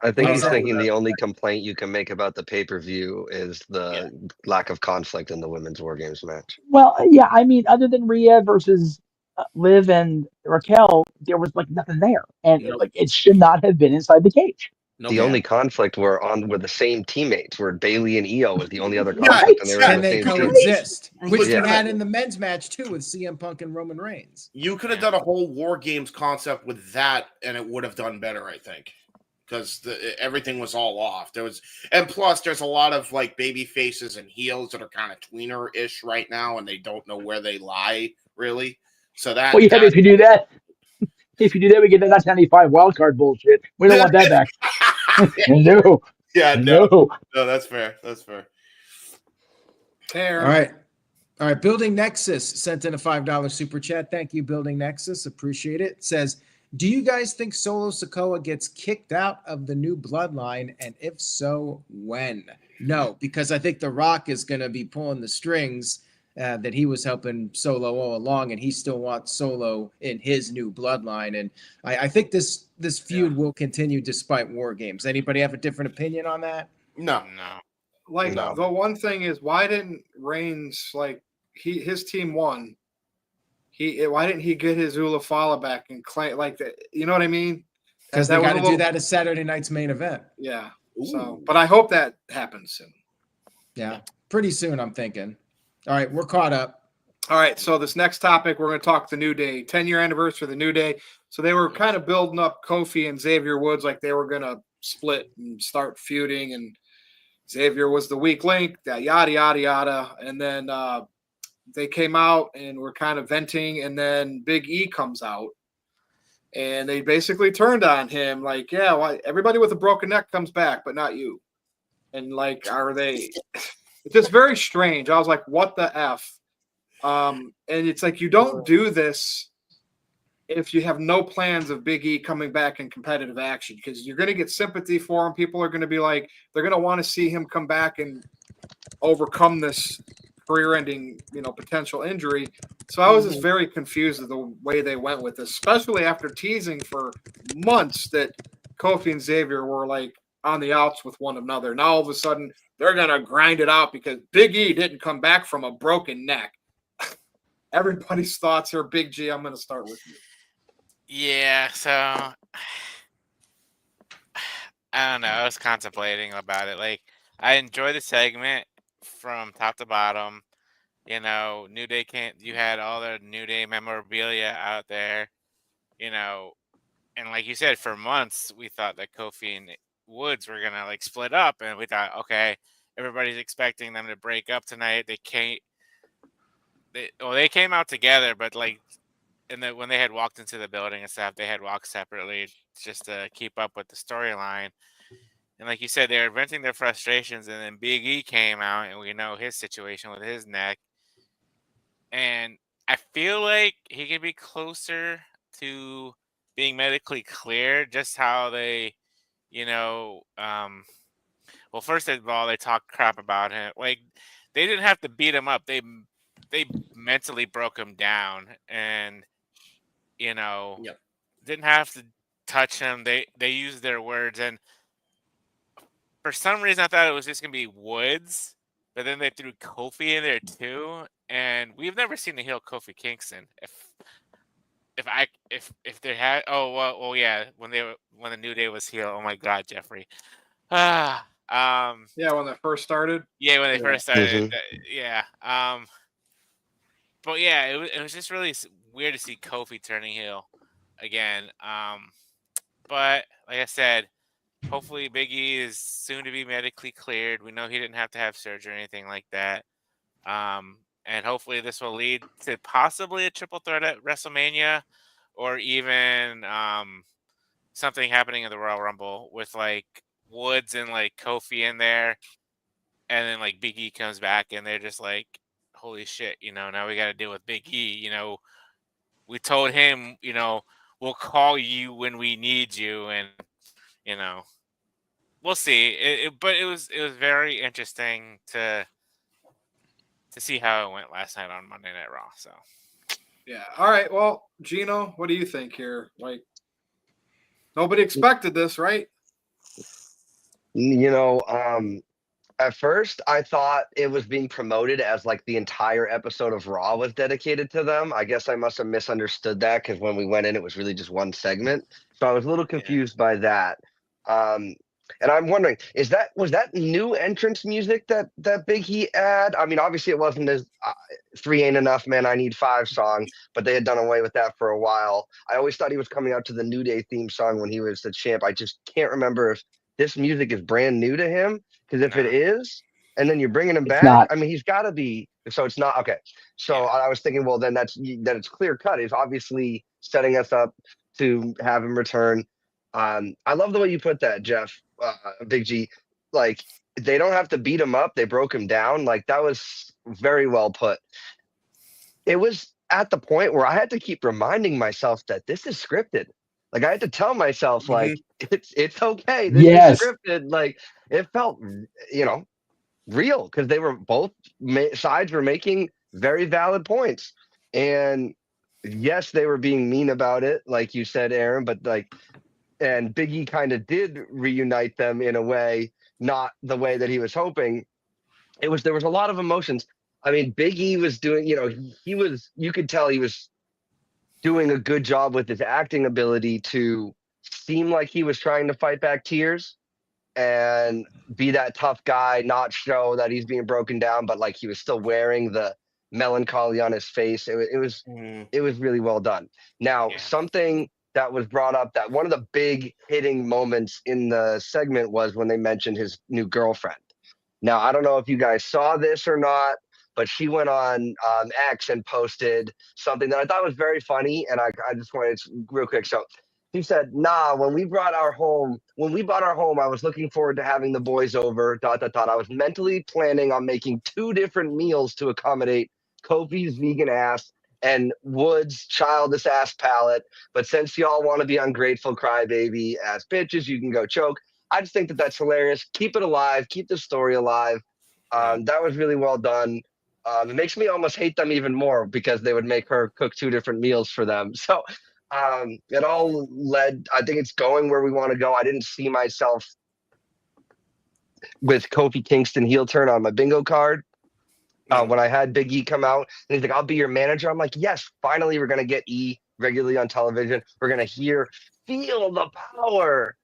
I think he's thinking the only complaint you can make about the pay-per-view is the lack of conflict in the women's War Games match. Well, yeah, I mean, other than Rhea versus Liv and Raquel, there was like nothing there, and it should not have been inside the cage. The only conflict were the same teammates, where Bailey and Io was the only other conflict, and they were on the same team. Coexist, which we had in the men's match too with CM Punk and Roman Reigns. You could have done a whole War Games concept with that, and it would have done better, I think, because everything was all off. And plus, there's a lot of like baby faces and heels that are kind of tweener-ish right now, and they don't know where they lie really. So that. Well, yeah, if you do that, we get that 1995 wildcard bullshit. We don't want that back. No. Yeah, no, that's fair. That's fair. All right. Building Nexus sent in a $5 super chat. Thank you, Building Nexus. Appreciate it. Says, do you guys think Solo Sikoa gets kicked out of the new bloodline? And if so, when? No, because I think The Rock is going to be pulling the strings that he was helping Solo all along, and he still wants Solo in his new bloodline. And I think this feud will continue despite War Games. Anybody have a different opinion on that? No. The one thing is, why didn't Reigns, his team won? Why didn't he get his Ulafala back and claim like that? You know what I mean? Because they got to do that as Saturday night's main event. Yeah. So, but I hope that happens soon. Yeah, pretty soon, I'm thinking. All right, we're caught up. All right, so this next topic, we're going to talk the New Day, 10-year anniversary of the New Day. So they were kind of building up Kofi and Xavier Woods like they were going to split and start feuding, and Xavier was the weak link, yada, yada, yada. And then they came out and were kind of venting, and then Big E comes out, and they basically turned on him like, yeah, well, everybody with a broken neck comes back, but not you. And like, are they... It's just very strange. I was like, what the F? And it's like, you don't do this if you have no plans of Big E coming back in competitive action, because you're going to get sympathy for him. People are going to be like, they're going to want to see him come back and overcome this career-ending, potential injury. So I was just very confused with the way they went with this, especially after teasing for months that Kofi and Xavier were like on the outs with one another. Now all of a sudden they're going to grind it out because Big E didn't come back from a broken neck. Everybody's thoughts are, Big G, I'm going to start with you. Yeah, so I don't know. I was contemplating about it. Like, I enjoy the segment from top to bottom. New Day you had all the New Day memorabilia out there, and like you said, for months we thought that Kofi and Woods were gonna like split up, and we thought, okay, everybody's expecting them to break up tonight. They came out together, but like, when they had walked into the building and stuff, they had walked separately just to keep up with the storyline. And like you said, they were venting their frustrations, and then Big E came out, and we know his situation with his neck. and I feel like he could be closer to being medically cleared. Just how they, well, first of all, they talk crap about him. Like they didn't have to beat him up. They mentally broke him down, and Yep. didn't have to touch him. They used their words, and for some reason I thought it was just gonna be Woods, but then they threw Kofi in there too, and we've never seen the heel Kofi Kingston. If they had, well yeah, when the New Day was heel. Oh my God, Jeffrey. Yeah, when that first started. Yeah, when they first started. Mhm. Yeah. But yeah, it was just really weird to see Kofi turning heel again. But like I said, hopefully Big E is soon to be medically cleared. We know he didn't have to have surgery or anything like that. And hopefully this will lead to possibly a triple threat at WrestleMania, or even something happening in the Royal Rumble with like Woods and like Kofi in there, and then like Big E comes back and they're just like, holy shit, now we got to deal with Big E. We told him, we'll call you when we need you, and you know, we'll see. But it was very interesting to see how it went last night on Monday Night Raw. So Yeah. All right. Well, Gino, what do you think here? Like, nobody expected this, right? You know, at first I thought it was being promoted as like the entire episode of Raw was dedicated to them. I guess I must have misunderstood that because when we went in, it was really just one segment. So I was a little confused by that. And I'm wondering, was that new entrance music that Big E had? I mean, obviously it wasn't as "Three Ain't Enough, Man, I Need Five" song, but they had done away with that for a while. I always thought he was coming out to the New Day theme song when he was the champ. I just can't remember if this music is brand new to him. Because if it no. is, and then you're bringing him It's back, not. I mean, he's got to be. So it's not okay. So Yeah. I was thinking, well, then it's clear cut. He's obviously setting us up to have him return. I love the way you put that, Jeff. Big G, like they don't have to beat him up. They broke him down. Like that was very well put. It was at the point where I had to keep reminding myself that this is scripted. Like I had to tell myself, like it's okay. This is Yes. scripted. Like it felt, real because they were both sides were making very valid points, and yes, they were being mean about it, like you said, Aaron. But like, and Big E kind of did reunite them in a way, not the way that he was hoping. There was a lot of emotions. I mean, Big E was doing, he was, you could tell he was doing a good job with his acting ability to seem like he was trying to fight back tears and be that tough guy, not show that he's being broken down, but like he was still wearing the melancholy on his face. It was really well done. Now, Yeah. something that was brought up, that one of the big hitting moments in the segment was when they mentioned his new girlfriend. Now, I don't know if you guys saw this or not, but she went on X and posted something that I thought was very funny, and I just wanted to real quick. So he said, "Nah, when we bought our home, I was looking forward to having the boys over. Dot dot dot. I was mentally planning on making 2 different meals to accommodate Kofi's vegan ass and Wood's childish ass palate. But since y'all want to be ungrateful crybaby ass bitches, you can go choke." I just think that that's hilarious. Keep it alive. Keep the story alive. That was really well done. It makes me almost hate them even more because they would make her cook 2 different meals for them. So it all led, I think it's going where we want to go. I didn't see myself with Kofi Kingston heel turn on my bingo card. When I had Big E come out and he's like, "I'll be your manager." I'm like, yes, finally we're going to get E regularly on television. We're going to feel the power.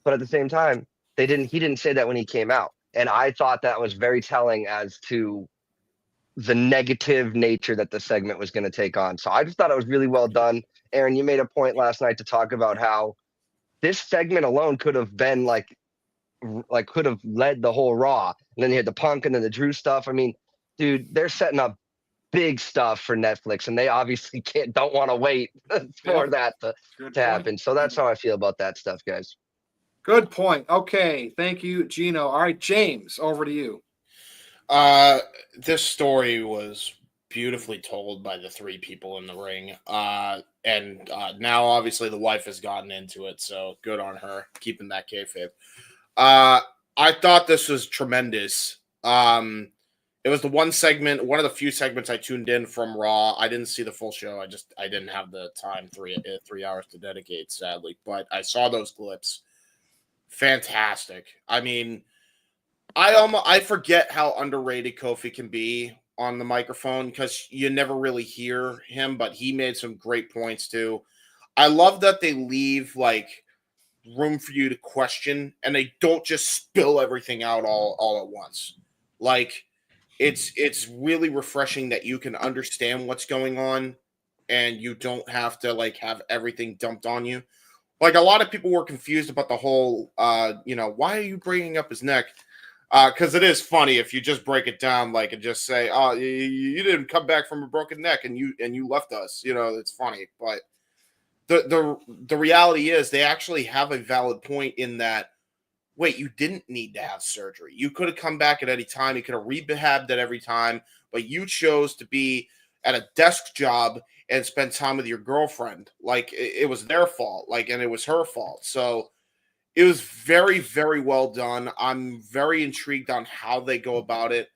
But at the same time, he didn't say that when he came out. And I thought that was very telling as to the negative nature that the segment was going to take on. So I just thought it was really well done. Aaron, you made a point last night to talk about how this segment alone could have been could have led the whole Raw. And then you had the Punk and then the Drew stuff. I mean, dude, they're setting up big stuff for Netflix, and they obviously don't want to wait for that to happen. So that's how I feel about that stuff, guys. Good point. Okay. Thank you, Gino. All right, James, over to you. This story was beautifully told by the three people in the ring. And now obviously the wife has gotten into it, so good on her keeping that kayfabe. I thought this was tremendous. It was the one of the few segments I tuned in from Raw. I didn't see the full show. I didn't have the time, 3 hours to dedicate, sadly. But I saw those clips. Fantastic. I mean, I forget how underrated Kofi can be on the microphone because you never really hear him, but he made some great points too. I love that they leave like room for you to question and they don't just spill everything out all at once. Like it's really refreshing that you can understand what's going on and you don't have to like have everything dumped on you. Like a lot of people were confused about the whole why are you bringing up his neck? Because it is funny if you just break it down, like, and just say, "Oh, you didn't come back from a broken neck, and you left us." It's funny, but the reality is they actually have a valid point in that. Wait, you didn't need to have surgery. You could have come back at any time. You could have rehabbed at every time, but you chose to be at a desk job and spend time with your girlfriend. Like it was their fault, and it was her fault. So. It was very, very well done. I'm very intrigued on how they go about it.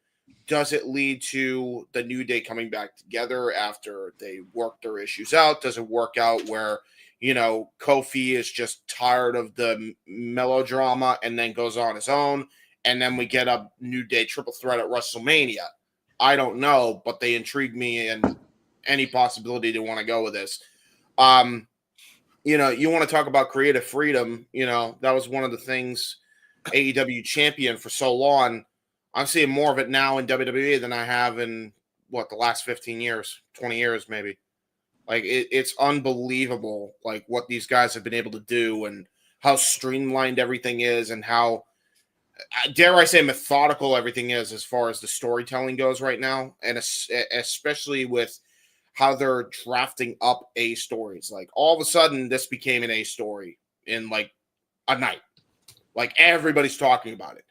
Does it lead to the New Day coming back together after they work their issues out? Does it work out where, Kofi is just tired of the melodrama and then goes on his own? And then we get a New Day triple threat at WrestleMania. I don't know, but they intrigue me and any possibility to want to go with this. You want to talk about creative freedom. That was one of the things AEW championed for so long. I'm seeing more of it now in WWE than I have in the last 15 years, 20 years, maybe. Like it's unbelievable, like what these guys have been able to do and how streamlined everything is and how, dare I say, methodical everything is as far as the storytelling goes right now. And especially with how they're drafting up A stories. Like all of a sudden this became an A story in like a night. Like everybody's talking about it.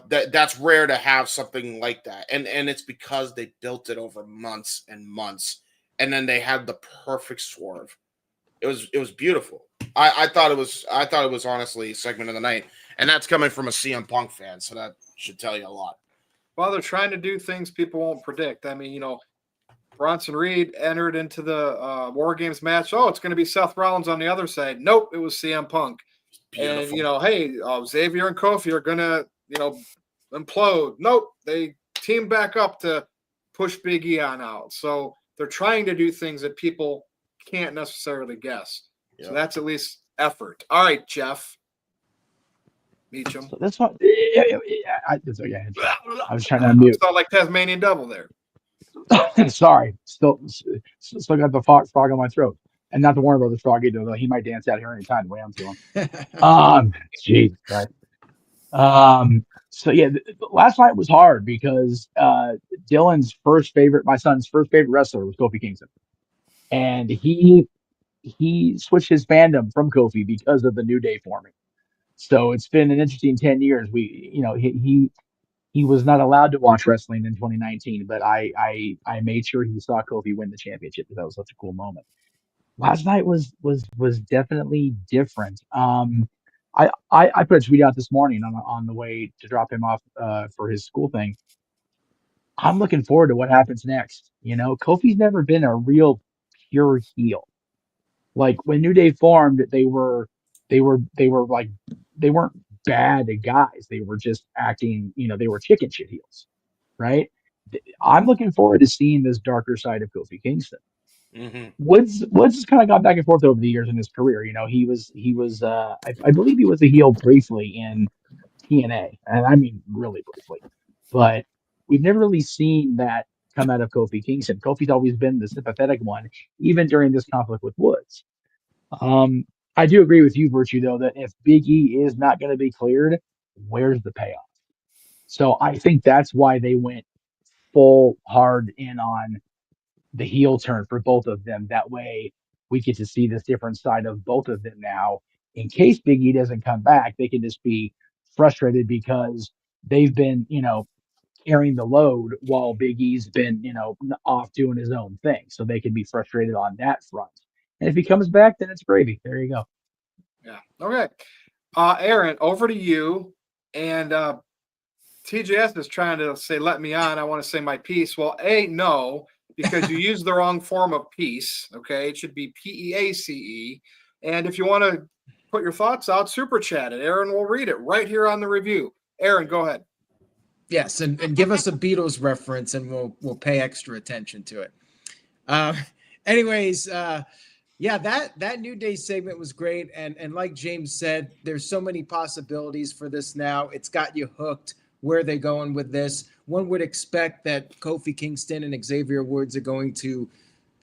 That's rare to have something like that. And it's because they built it over months and months. And then they had the perfect swerve. It was beautiful. I thought it was honestly segment of the night. And that's coming from a CM Punk fan, so that should tell you a lot. Well, they're trying to do things people won't predict. I mean, Bronson Reed entered into the War Games match. Oh, it's going to be Seth Rollins on the other side. Nope, it was CM Punk. Beautiful. And, hey, Xavier and Kofi are going to, implode. Nope, they team back up to push Big E on out. So they're trying to do things that people can't necessarily guess. Yep. So that's at least effort. All right, Jeff. Meacham. So that's what. I was trying to unmute. Sound like Tasmanian Devil there. Sorry, still got the frog on my throat, and not the Warner Brothers frog either. Though he might dance out here anytime. The way I'm feeling. Jesus Christ. So yeah, last night was hard because Dylan's my son's first favorite wrestler was Kofi Kingston, and he switched his fandom from Kofi because of the New Day forming. So it's been an interesting 10 years. He was not allowed to watch wrestling in 2019, but I made sure he saw Kofi win the championship because that was such a cool moment. Last night was definitely different. I put a tweet out this morning on the way to drop him off for his school thing. I'm looking forward to what happens next. Kofi's never been a real pure heel. Like when New Day formed, they were like, they weren't bad guys. They were just acting, they were chicken shit heels, right? I'm looking forward to seeing this darker side of Kofi Kingston. Mm-hmm. Woods has kind of gone back and forth over the years in his career. He was I believe he was a heel briefly in TNA, and I mean really briefly, but we've never really seen that come out of Kofi Kingston. Kofi's always been the sympathetic one, even during this conflict with Woods. I do agree with you, Virtue, though, that if Big E is not going to be cleared, where's the payoff? So I think that's why they went full hard in on the heel turn for both of them. That way we get to see this different side of both of them now. In case Big E doesn't come back, they can just be frustrated because they've been, carrying the load while Big E's been, off doing his own thing. So they can be frustrated on that front. And if he comes back, then it's gravy. There you go. Yeah. Okay. Aaron, over to you. And TJS is trying to say, let me on. I want to say my piece. Well, no, because you used the wrong form of peace. Okay. It should be PEACE. And if you want to put your thoughts out, super chat it. Aaron will read it right here on the review. Aaron, go ahead. Yes, and give us a Beatles reference, and we'll pay extra attention to it. Anyways, yeah, that New Day segment was great, and like James said, there's so many possibilities for this now. It's got you hooked. Where are they going with this? One would expect that Kofi Kingston and Xavier Woods are going to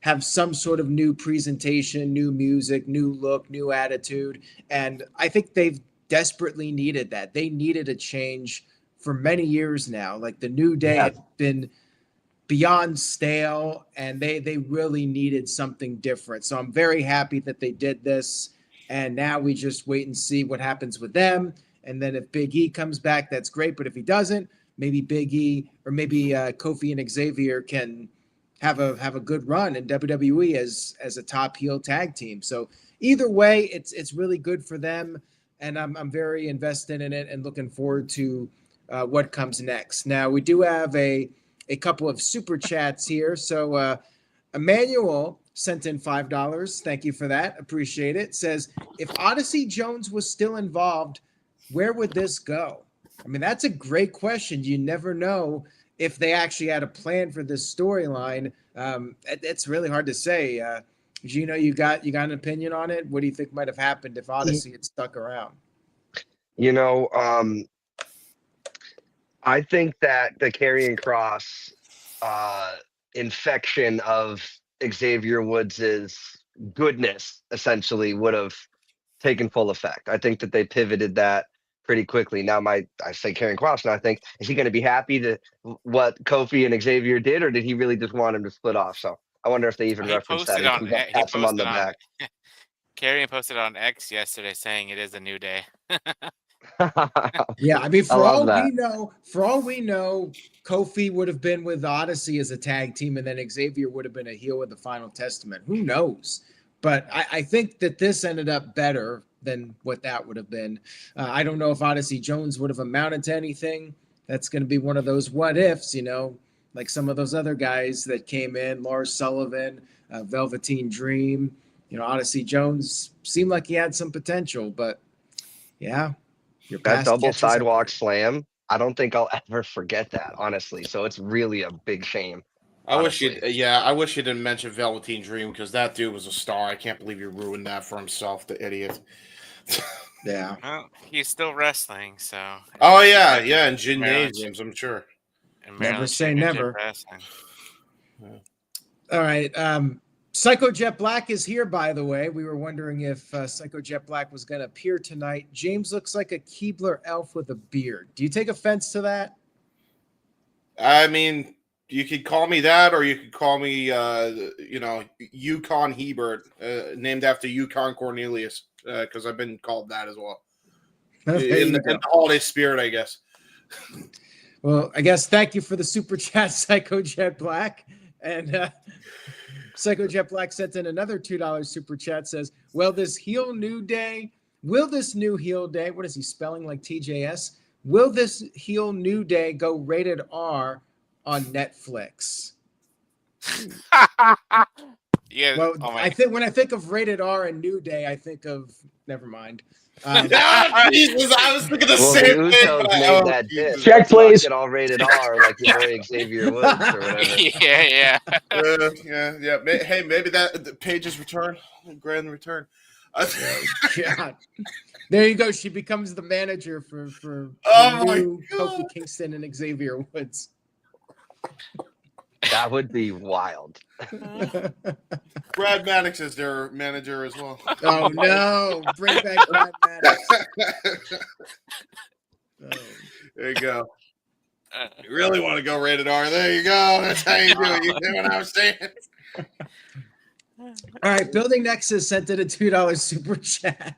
have some sort of new presentation, new music, new look, new attitude, and I think they've desperately needed that. They needed a change for many years now. Like the New Day had been beyond stale, and they really needed something different. So I'm very happy that they did this, and now we just wait and see what happens with them. And then if Big E comes back, that's great. But if he doesn't, maybe Big E or maybe Kofi and Xavier can have a good run in WWE as a top heel tag team. So either way, it's really good for them, and I'm very invested in it and looking forward to what comes next. Now, we do have a couple of super chats here. So Emmanuel sent in $5. Thank you for that. Appreciate it. Says, if Odyssey Jones was still involved, where would this go? I mean, that's a great question. You never know if they actually had a plan for this storyline. It's really hard to say. Gino, you got an opinion on it? What do you think might have happened if Odyssey had stuck around? I think that the Karrion Kross infection of Xavier Woods's goodness essentially would have taken full effect. I think that they pivoted that pretty quickly. Now, I say Karrion Kross, and I think, is he going to be happy to what Kofi and Xavier did, or did he really just want him to split off? So I wonder if they even referenced that. He Pats him on the back. Karrion posted on X yesterday saying it is a new day. Yeah, I mean, for all we know, Kofi would have been with Odyssey as a tag team, and then Xavier would have been a heel with the Final Testament. Who knows? But I think that this ended up better than what that would have been. I don't know if Odyssey Jones would have amounted to anything. That's going to be one of those what ifs, like some of those other guys that came in, Lars Sullivan, Velveteen Dream. Odyssey Jones seemed like he had some potential, but yeah. That double sidewalk slam, I don't think I'll ever forget that, honestly. So it's really a big shame. I wish you didn't mention Velveteen Dream, because that dude was a star. I can't believe you ruined that for himself, the idiot. Yeah. Well, he's still wrestling, so. Oh yeah, in gymnasiums, I'm sure. Never say never. Yeah. All right. Psycho Jet Black is here, by the way. We were wondering if Psycho Jet Black was going to appear tonight. James looks like a Keebler elf with a beard. Do you take offense to that? I mean, you could call me that, or you could call me, Yukon Hebert, named after Yukon Cornelius, because I've been called that as well. In the holiday spirit, I guess. Well, I guess thank you for the super chat, Psycho Jet Black. And Psycho Jet Black sent in another $2 super chat, says, will this new heel day, what is he spelling like TJS? Will this heel New Day go rated R on Netflix? Yeah. Well, I think when I think of rated R and New Day, I think of never mind. Jesus, I was thinking the same thing. Check, please. Get all rated R like your boy Xavier Woods or whatever. Yeah. Yeah. Hey, maybe the Paige's return, grand return. God. There you go. She becomes the manager for new Kofi Kingston and Xavier Woods. That would be wild. Brad Maddox is their manager as well. Oh no! Bring back Brad Maddox. There you go. You really want to go rated R? There you go. That's how you do it. You know what I'm saying? All right, Building Nexus sent in a $2 super chat.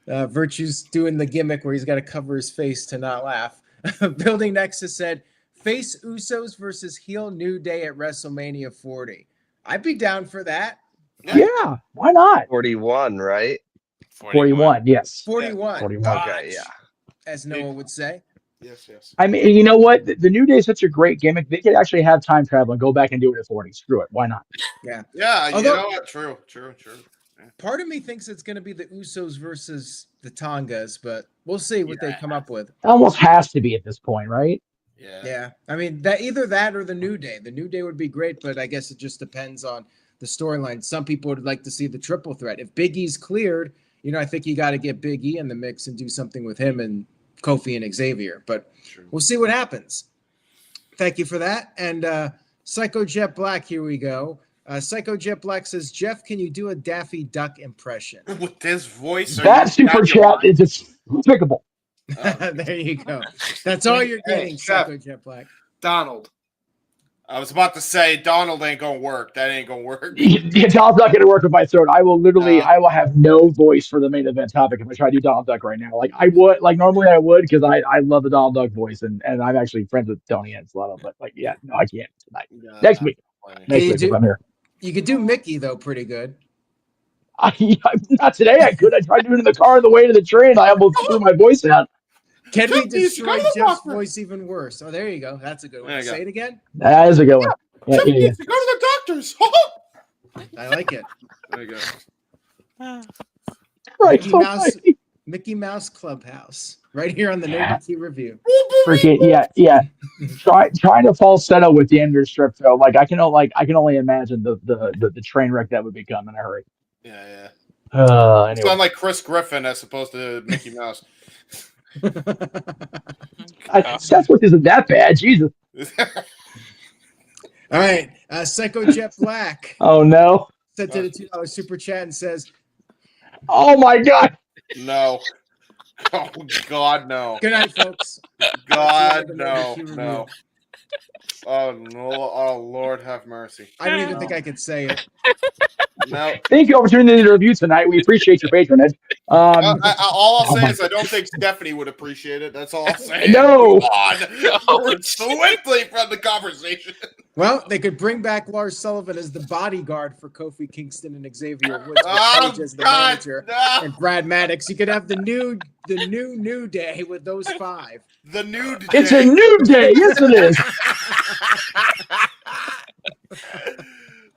Virtue's doing the gimmick where he's got to cover his face to not laugh. Building Nexus said, Face Usos versus heel New Day at WrestleMania 40. I'd be down for that. Yeah, why not? 41, right? 41, yes. 41. 41. Okay, yeah. As Noah would say. Yes, yes. I mean, you know what? The New Day is such a great gimmick. They could actually have time travel and go back and do it at 40. Screw it. Why not? Yeah. Yeah, Although- you know what? True. Yeah. Part of me thinks it's going to be the Usos versus the Tongas, but we'll see what they come up with. It almost has to be at this point, right? Yeah. I mean, that either that or the New Day. The New Day would be great, but I guess it just depends on the storyline. Some people would like to see the triple threat. If Big E's cleared, I think you got to get Big E in the mix and do something with him and Kofi and Xavier. But we'll see what happens. Thank you for that. And Psycho Jet Black, here we go. Psycho Jet Black says, Jeff, can you do a Daffy Duck impression? With this voice, That super chat is despicable. There you go. That's all you're getting, Psycho Jet Black. Donald. I was about to say Donald ain't gonna work. That ain't gonna work. Donald's not going to work with my throat. I will have no voice for the main event topic if I try to do Donald Duck right now. Normally I would because I love the Donald Duck voice and I'm actually friends with Tony and Slotto, but I can't tonight. Next week. If I'm here. You could do Mickey though, pretty good. Not today. I could. I tried doing it in the car on the way to the train. I almost threw my voice out. Can we destroy Jeff's voice even worse? Oh, there you go. That's a good one. Say it again. That is a good one. Yeah. Go to the doctors. I like it. There you go. Right. Mickey Mouse Clubhouse. Right here on the NoDQ review. Freaking yeah. Trying to falsetto with the Ender strip though. I can only imagine the train wreck that would become in a hurry. Yeah. Anyway. Sound like Chris Griffin as opposed to Mickey Mouse. Sethworth isn't that bad. Jesus. All right. Psycho Jet Black. Oh no. Sent to the $2 super chat and says, oh my God. No. Oh God, no. Good night, folks. God, no. Oh no. Oh Lord, have mercy. I don't even think I could say it. No. Thank you for tuning into the review tonight. We appreciate your patronage. All I'll say is I don't think Stephanie would appreciate it. That's all I'll say. No. Forward swiftly from the conversation. Well, they could bring back Lars Sullivan as the bodyguard for Kofi Kingston and Xavier Woods with Paige as the manager and Brad Maddox. You could have the new Day with those five. The new day. It's a new day. Yes, it is.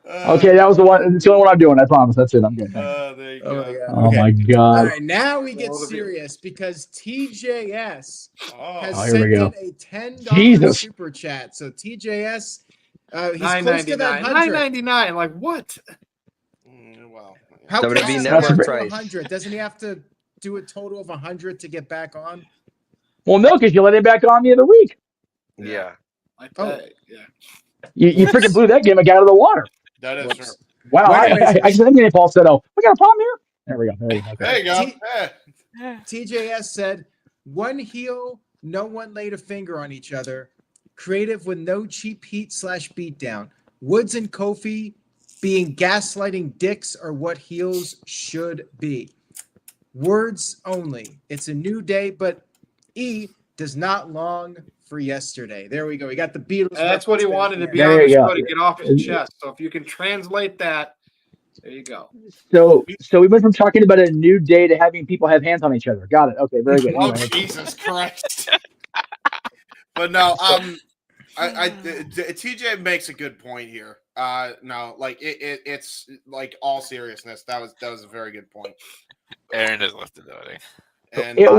Okay, that was the one. It's the only one I'm doing. I promise. That's it. I'm good. There you go. Oh my God. All right, now we get serious because TJS has here we sent go. in a $10 super chat. So TJS, he's close to that 100. $9.99. Like what? Wow. How WWE close is network he to price. 100? Doesn't he have to do a total of 100 to get back on? Well, no, because you let him back on the other week. Yeah. Yeah. You freaking blew that gimmick out of the water. That is true. Wow. I think getting Paul said, "Oh, we got a problem here." There we go. Okay. There you go. TJS said, "One heel, no one laid a finger on each other. Creative with no cheap heat / beatdown. Woods and Kofi being gaslighting dicks are what heels should be. Words only. It's a new day, but E does not long for yesterday." There we go. We got the Beatles. That's what he wanted to be There on the you show go. to get off his chest. So if you can translate that, there you go. So we went from talking about a new day to having people have hands on each other. Got it. Okay, very good. Oh Anyway. Jesus Christ! But no, TJ makes a good point here. No, like it's like all seriousness. That was a very good point. Aaron has left the building. And It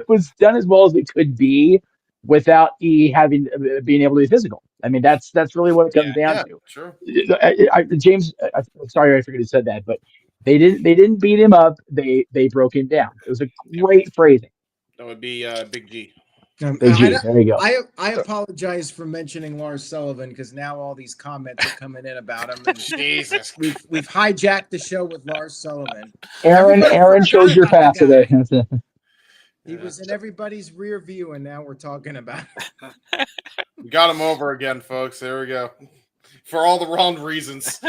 was done as well as it could be without being able to be physical. I mean, that's really what it comes down to. Sure. James, I'm sorry, I forget who said that, but they didn't beat him up. They broke him down. It was a great phrasing. That would be Big G. Big G. There you go. I apologize for mentioning Lars Sullivan because now all these comments are coming in about him. And Jesus. We've hijacked the show with Lars Sullivan. Aaron shows your path today. He was in everybody's rear view, and now we're talking about it. We got him over again, folks. There we go. For all the wrong reasons.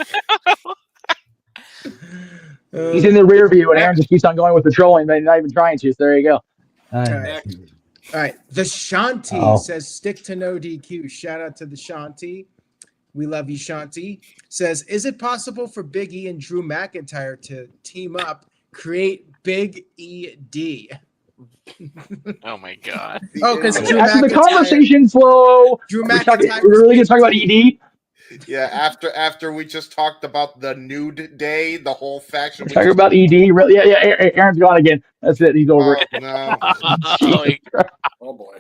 He's in the rear view, and Aaron just keeps on going with the trolling, but not even trying to. So there you go. All right. The Shanti says stick to no DQ. Shout out to the Shanti. We love you, Shanti. Says, is it possible for Big E and Drew McIntyre to team up, create Big ED? Oh my god. Oh, because Drew After the McIntyre. conversation flow, Drew we're McIntyre. really going to talk about ED? Yeah, after we just talked about the nude day, the whole faction. Talking about ED, really? Yeah, Aaron's gone again. That's it. He's over. Oh no! Oh boy.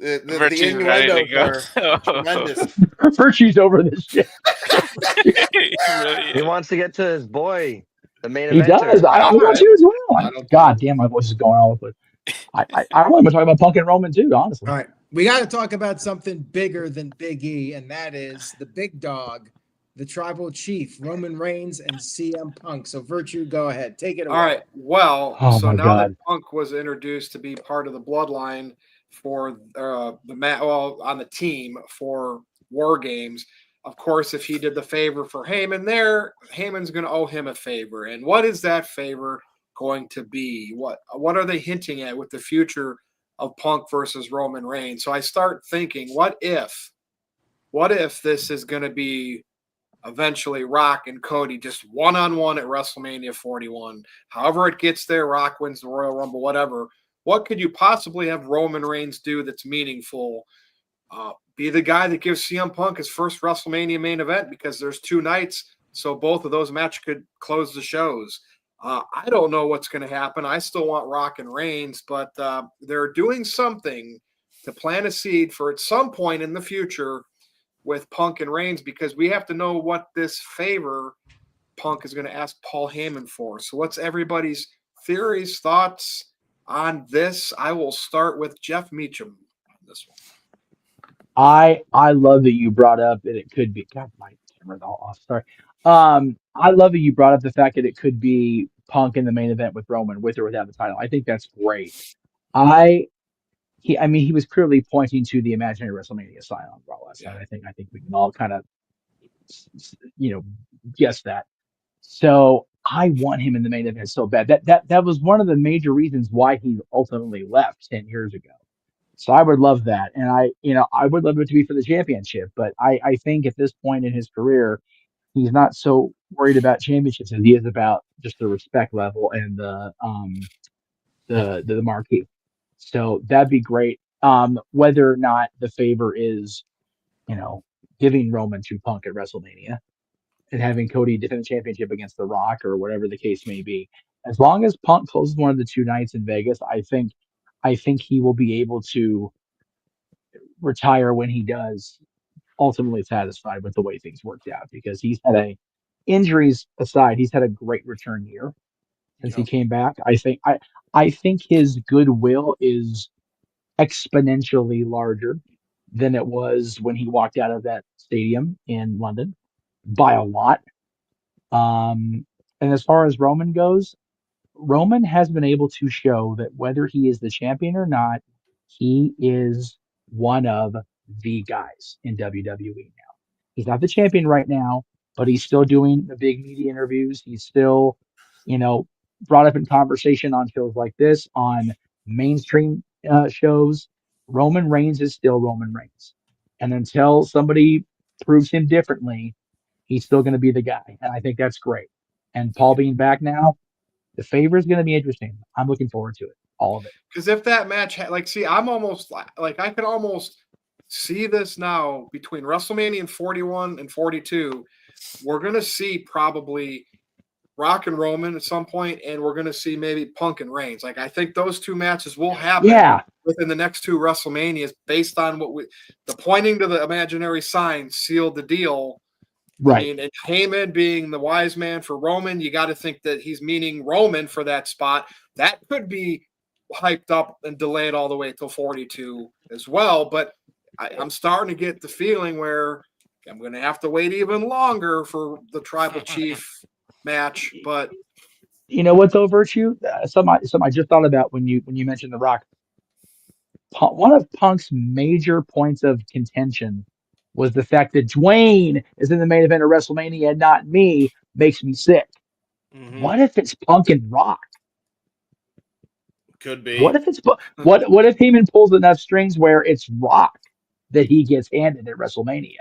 The innuendos are tremendous. Virtue's over this shit. He wants to get to his boy, the main eventer. He does. I want to as well. God damn, my voice is going all over. I want to talk about Punk and Roman too, honestly. All right. We got to talk about something bigger than Big E, and that is the big dog, the tribal chief, Roman Reigns and CM Punk. So, Virtue, go ahead. Take it away. All right. Well, now that Punk was introduced to be part of the bloodline for on the team for War Games, of course, if he did the favor for Heyman there, Heyman's going to owe him a favor. And what is that favor going to be? What are they hinting at with the future of Punk versus Roman Reigns? So I start thinking, what if this is going to be eventually Rock and Cody just one-on-one at WrestleMania 41? However it gets there, Rock wins the Royal Rumble, whatever. What could you possibly have Roman Reigns do that's meaningful? Be the guy that gives CM Punk his first WrestleMania main event, because there's 2 nights, so both of those matches could close the shows. I don't know what's going to happen. I still want Rock and Reigns, but they're doing something to plant a seed for at some point in the future with Punk and Reigns, because we have to know what this favor Punk is going to ask Paul Heyman for. So what's everybody's theories, thoughts on this? I will start with Jeff Meacham on this one. I love that you brought up that it could be. God, my camera's all off. Sorry. I love that you brought up the fact that it could be Punk in the main event with Roman, with or without the title. I think that's great. He was clearly pointing to the imaginary WrestleMania sign on Raw last night. I think we can all kind of, guess that. So I want him in the main event so bad. That was one of the major reasons why he ultimately left 10 years ago. So I would love that. And I would love it to be for the championship, but I think at this point in his career, he's not so worried about championships as he is about just the respect level and the marquee. So that'd be great. Whether or not the favor is, giving Roman to Punk at WrestleMania and having Cody defend the championship against The Rock or whatever the case may be, as long as Punk closes one of the 2 nights in Vegas, I think he will be able to retire when he does, ultimately satisfied with the way things worked out, because he's had injuries aside, he's had a great return year since he came back. I think his goodwill is exponentially larger than it was when he walked out of that stadium in London, by a lot. And as far as Roman goes, Roman has been able to show that whether he is the champion or not, he is one of the guys in WWE now. He's not the champion right now, but he's still doing the big media interviews. He's still, brought up in conversation on shows like this, on mainstream shows. Roman Reigns is still Roman Reigns. And until somebody proves him differently, he's still going to be the guy. And I think that's great. And Paul being back now, the favor is going to be interesting. I'm looking forward to it, all of it. Because if that match, I'm almost like I could almost see this now between WrestleMania and 41 and 42. We're going to see probably Rock and Roman at some point, and we're going to see maybe Punk and Reigns. I think those 2 matches will happen within the next 2 WrestleManias, based on the pointing to the imaginary sign sealed the deal. Right. And Heyman being the wise man for Roman, you got to think that he's meaning Roman for that spot. That could be hyped up and delayed all the way till 42 as well. But I'm starting to get the feeling where I'm going to have to wait even longer for the Tribal Chief match. But you know what, though, Virtue? Something I just thought about when you mentioned The Rock. One of Punk's major points of contention was the fact that Dwayne is in the main event of WrestleMania and not me, makes me sick. Mm-hmm. What if it's Punk and Rock? Could be. What if Heyman pulls enough strings where it's Rock that he gets handed at WrestleMania?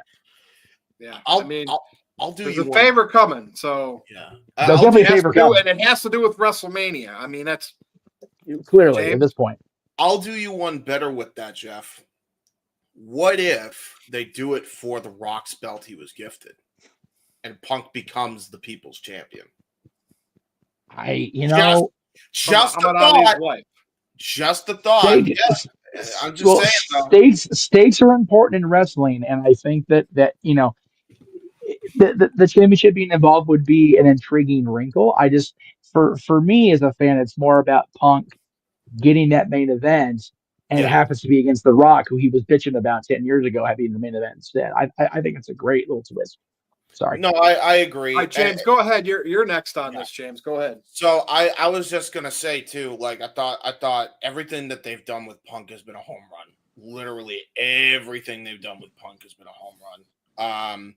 Yeah, I'll do there's you a one. favor coming, so Yeah, There's definitely a favor coming, and it has to do with WrestleMania. I mean, that's clearly James? At this point. I'll do you one better with that, Jeff. What if they do it for the Rock's belt he was gifted, and Punk becomes the People's Champion? Just a thought. Just a thought. I'm just saying. Stakes are important in wrestling, and I think that the championship being involved would be an intriguing wrinkle. I just for me as a fan, it's more about Punk getting that main event, and it happens to be against The Rock, who he was bitching about 10 years ago having the main event instead. I think it's a great little twist. Sorry. No, I agree. All right, James, go ahead. You're next on this, James. Go ahead. So I was just gonna say too, like I thought everything that they've done with Punk has been a home run. Literally everything they've done with Punk has been a home run.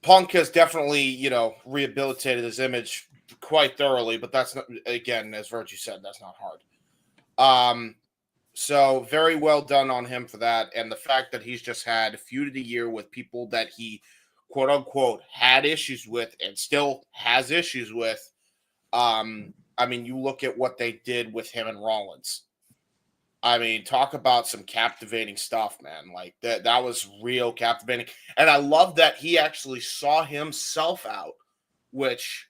Punk has definitely, rehabilitated his image quite thoroughly, but that's not, again, as Virtue said, that's not hard. So very well done on him for that. And the fact that he's just had a feud of the year with people that he quote unquote had issues with and still has issues with. I mean, you look at what they did with him and Rollins. I mean, talk about some captivating stuff, man. Like that was real captivating. And I love that he actually saw himself out, which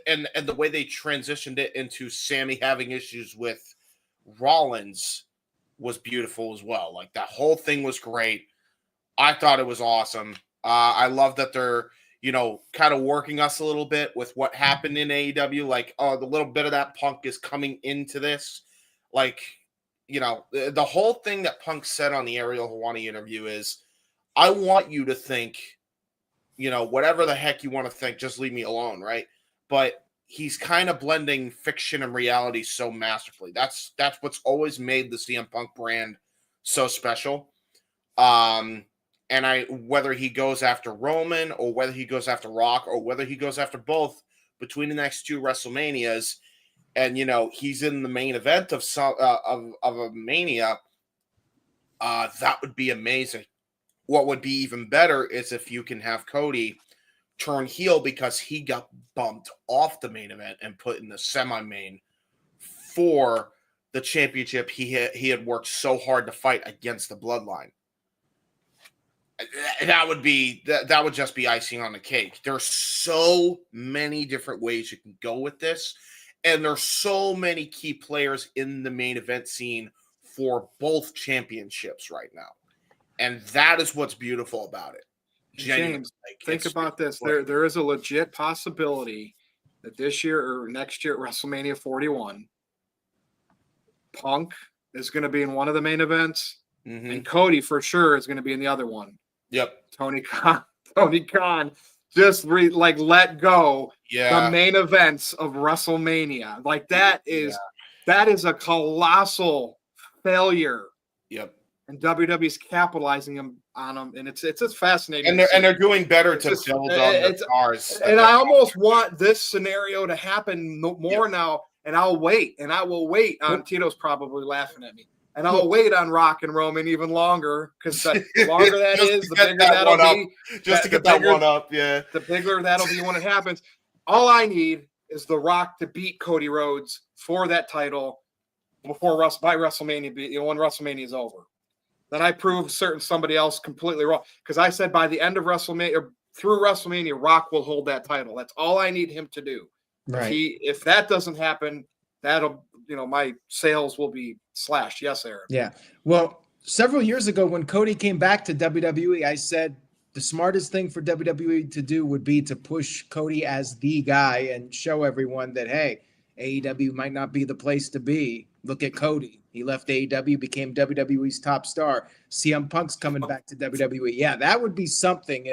and the way they transitioned it into Sammy having issues with Rollins was beautiful as well. Like that whole thing was great. I thought it was awesome. I love that they're, kind of working us a little bit with what happened in AEW. Like, the little bit of that Punk is coming into this. Like, the whole thing that Punk said on the Ariel Helwani interview is, I want you to think, whatever the heck you want to think, just leave me alone, right? But he's kind of blending fiction and reality so masterfully. That's what's always made the CM Punk brand so special. And whether he goes after Roman or whether he goes after Rock or whether he goes after both between the next two WrestleManias, and he's in the main event of a Mania, that would be amazing. What would be even better is if you can have Cody turn heel because he got bumped off the main event and put in the semi-main for the championship he had worked so hard to fight against the Bloodline. That would just be icing on the cake. There's so many different ways you can go with this, and there's so many key players in the main event scene for both championships right now, and that is what's beautiful about it. James, think about this. There is a legit possibility that this year or next year at WrestleMania 41, Punk is going to be in one of the main events, and Cody for sure is going to be in the other one. Yep. Tony Khan just let go the main events of WrestleMania. Like that is a colossal failure. Yep. And WWE's capitalizing on them, and it's fascinating. And they're doing better to build on the stars. And I almost want this scenario to happen more now. And I'll wait, and I will wait on Tito's probably laughing at me. And I'll wait on Rock and Roman even longer because the longer that is, the bigger that'll be. Just to get that one up, yeah. The bigger that'll be when it happens. All I need is The Rock to beat Cody Rhodes for that title by WrestleMania, when WrestleMania is over. Then I prove somebody else completely wrong. Because I said by the end of WrestleMania, or through WrestleMania, Rock will hold that title. That's all I need him to do. Right. If that doesn't happen, that'll, my sales will be slashed. Yes, Aaron. Yeah. Well, several years ago when Cody came back to WWE, I said the smartest thing for WWE to do would be to push Cody as the guy and show everyone that, hey, AEW might not be the place to be. Look at Cody. He left AEW, became WWE's top star. CM Punk's coming back to WWE. Yeah, that would be something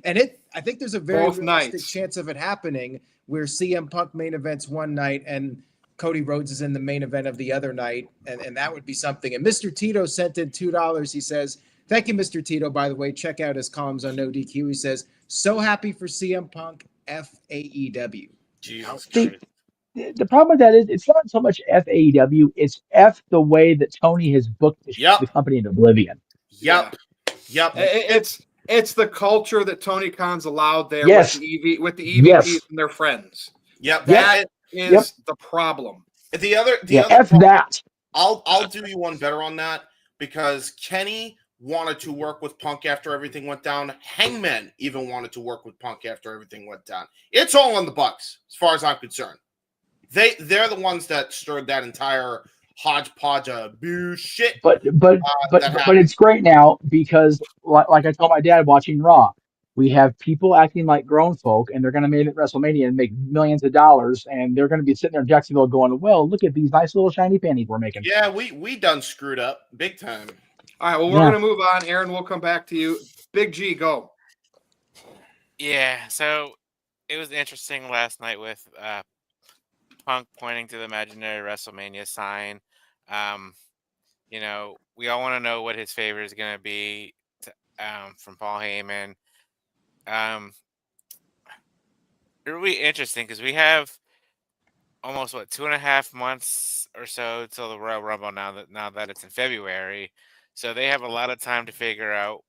I think there's a very realistic chance of it happening where CM Punk main events one night and Cody Rhodes is in the main event of the other night, and that would be something. And Mr. Tito sent in $2. He says, thank you, Mr. Tito, by the way. Check out his columns on NoDQ. He says, so happy for CM Punk, FAEW. Jesus the problem with that is it's not so much FAEW, it's F the way that Tony has booked the company in oblivion. Yep. It's the culture that Tony Khan's allowed there Yes. with the EVPs and their friends. Yep. That is the problem. The other F problem, that. I'll do you one better on that, because Kenny wanted to work with Punk after everything went down. Hangman even wanted to work with Punk after everything went down. It's all on the Bucks, as far as I'm concerned. They're the ones that stirred that entire hodgepodge of bullshit. But it's great now because, like I told my dad watching Raw, we have people acting like grown folk, and they're going to make it at WrestleMania and make millions of dollars, and they're going to be sitting there in Jacksonville going, "Well, look at these nice little shiny panties we're making." Yeah, we done screwed up big time. All right, well, we're going to move on. Aaron, we'll come back to you. Big G, go. Yeah, so it was interesting last night with Punk pointing to the imaginary WrestleMania sign. You know, we all want to know what his favorite is going to be from Paul Heyman. It'll be interesting because we have almost 2.5 months or so till the Royal Rumble now that it's in February. So they have a lot of time to figure out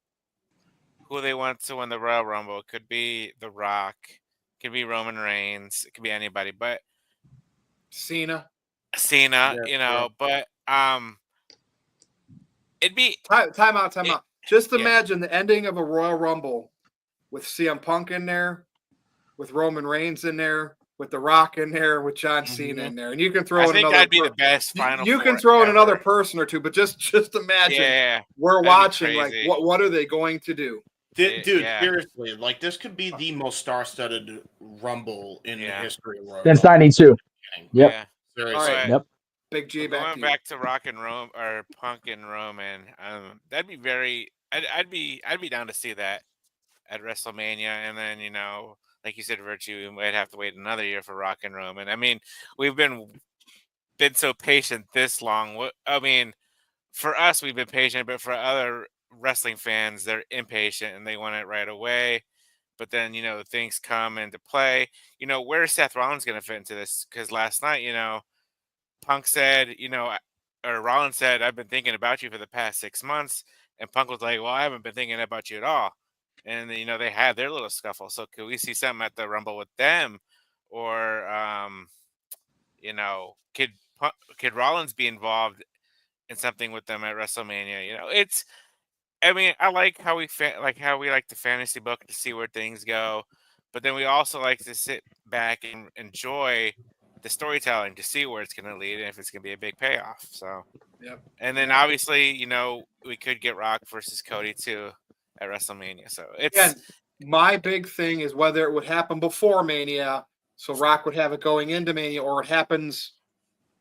who they want to win the Royal Rumble. It could be The Rock, it could be Roman Reigns, it could be anybody, but Cena, but it'd be time out. Just imagine the ending of a Royal Rumble with CM Punk in there, with Roman Reigns in there, with The Rock in there, with John Cena in there, and you can throw in another. That'd be the best final. You can throw in another person or two, but just imagine we're watching. Like, what are they going to do? Dude, seriously, like this could be the most star-studded Rumble in the history of Royal. Since '92. Yep. Yeah. Seriously. All right. Yep. Big G, back to Rock and Rome or Punk and Roman. That'd be very. I'd be down to see that at WrestleMania, and then like you said, Virtue, we might have to wait another year for Rock and Roman. I mean, we've been so patient this long. I mean, for us, we've been patient, but for other wrestling fans, they're impatient and they want it right away. But then, things come into play. Where's Seth Rollins going to fit into this? Because last night, Punk said, or Rollins said, I've been thinking about you for the past 6 months. And Punk was like, well, I haven't been thinking about you at all. And, they had their little scuffle. So could we see something at the Rumble with them? Or, could Rollins be involved in something with them at WrestleMania? I like how we like the fantasy book to see where things go. But then we also like to sit back and enjoy the storytelling to see where it's going to lead and if it's going to be a big payoff. So, and then obviously, we could get Rock versus Cody too at WrestleMania. So my big thing is whether it would happen before Mania, so Rock would have it going into Mania, or it happens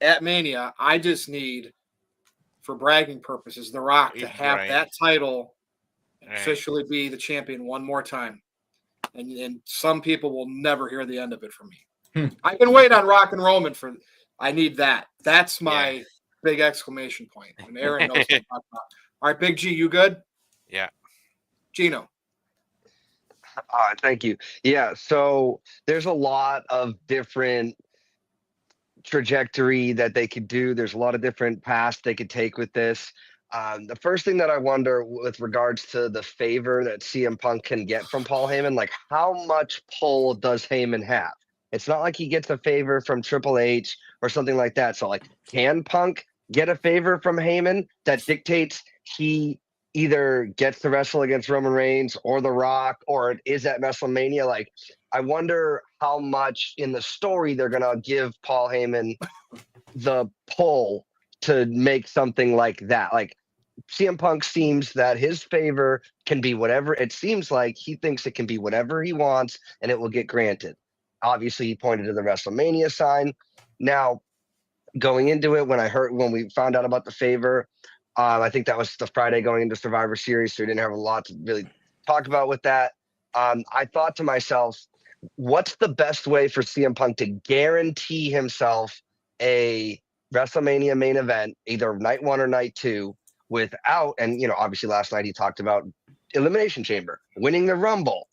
at Mania. I just need, for bragging purposes, The Rock to have that title officially be the champion one more time. And some people will never hear the end of it from me. I can wait on Rock and Roman I need that. That's my big exclamation point. And Aaron knows what I'm talking about. All right, Big G, you good? Yeah. Gino. Thank you. Yeah, so there's a lot of different trajectory that they could do. There's a lot of different paths they could take with this. The first thing that I wonder with regards to the favor that CM Punk can get from Paul Heyman, like how much pull does Heyman have? It's not like he gets a favor from Triple H or something like that. So like, can Punk get a favor from Heyman that dictates he either gets to wrestle against Roman Reigns or The Rock, or it is at WrestleMania? Like, I wonder how much in the story they're going to give Paul Heyman the pull to make something like that. Like, CM Punk seems that his favor can be whatever. It seems like he thinks it can be whatever he wants and it will get granted. Obviously, he pointed to the WrestleMania sign. Now, going into it, when we found out about the favor, I think that was the Friday going into Survivor Series, so we didn't have a lot to really talk about with that. I thought to myself, what's the best way for CM Punk to guarantee himself a WrestleMania main event, either night 1 or night 2, without, and obviously last night he talked about Elimination Chamber, winning the Rumble,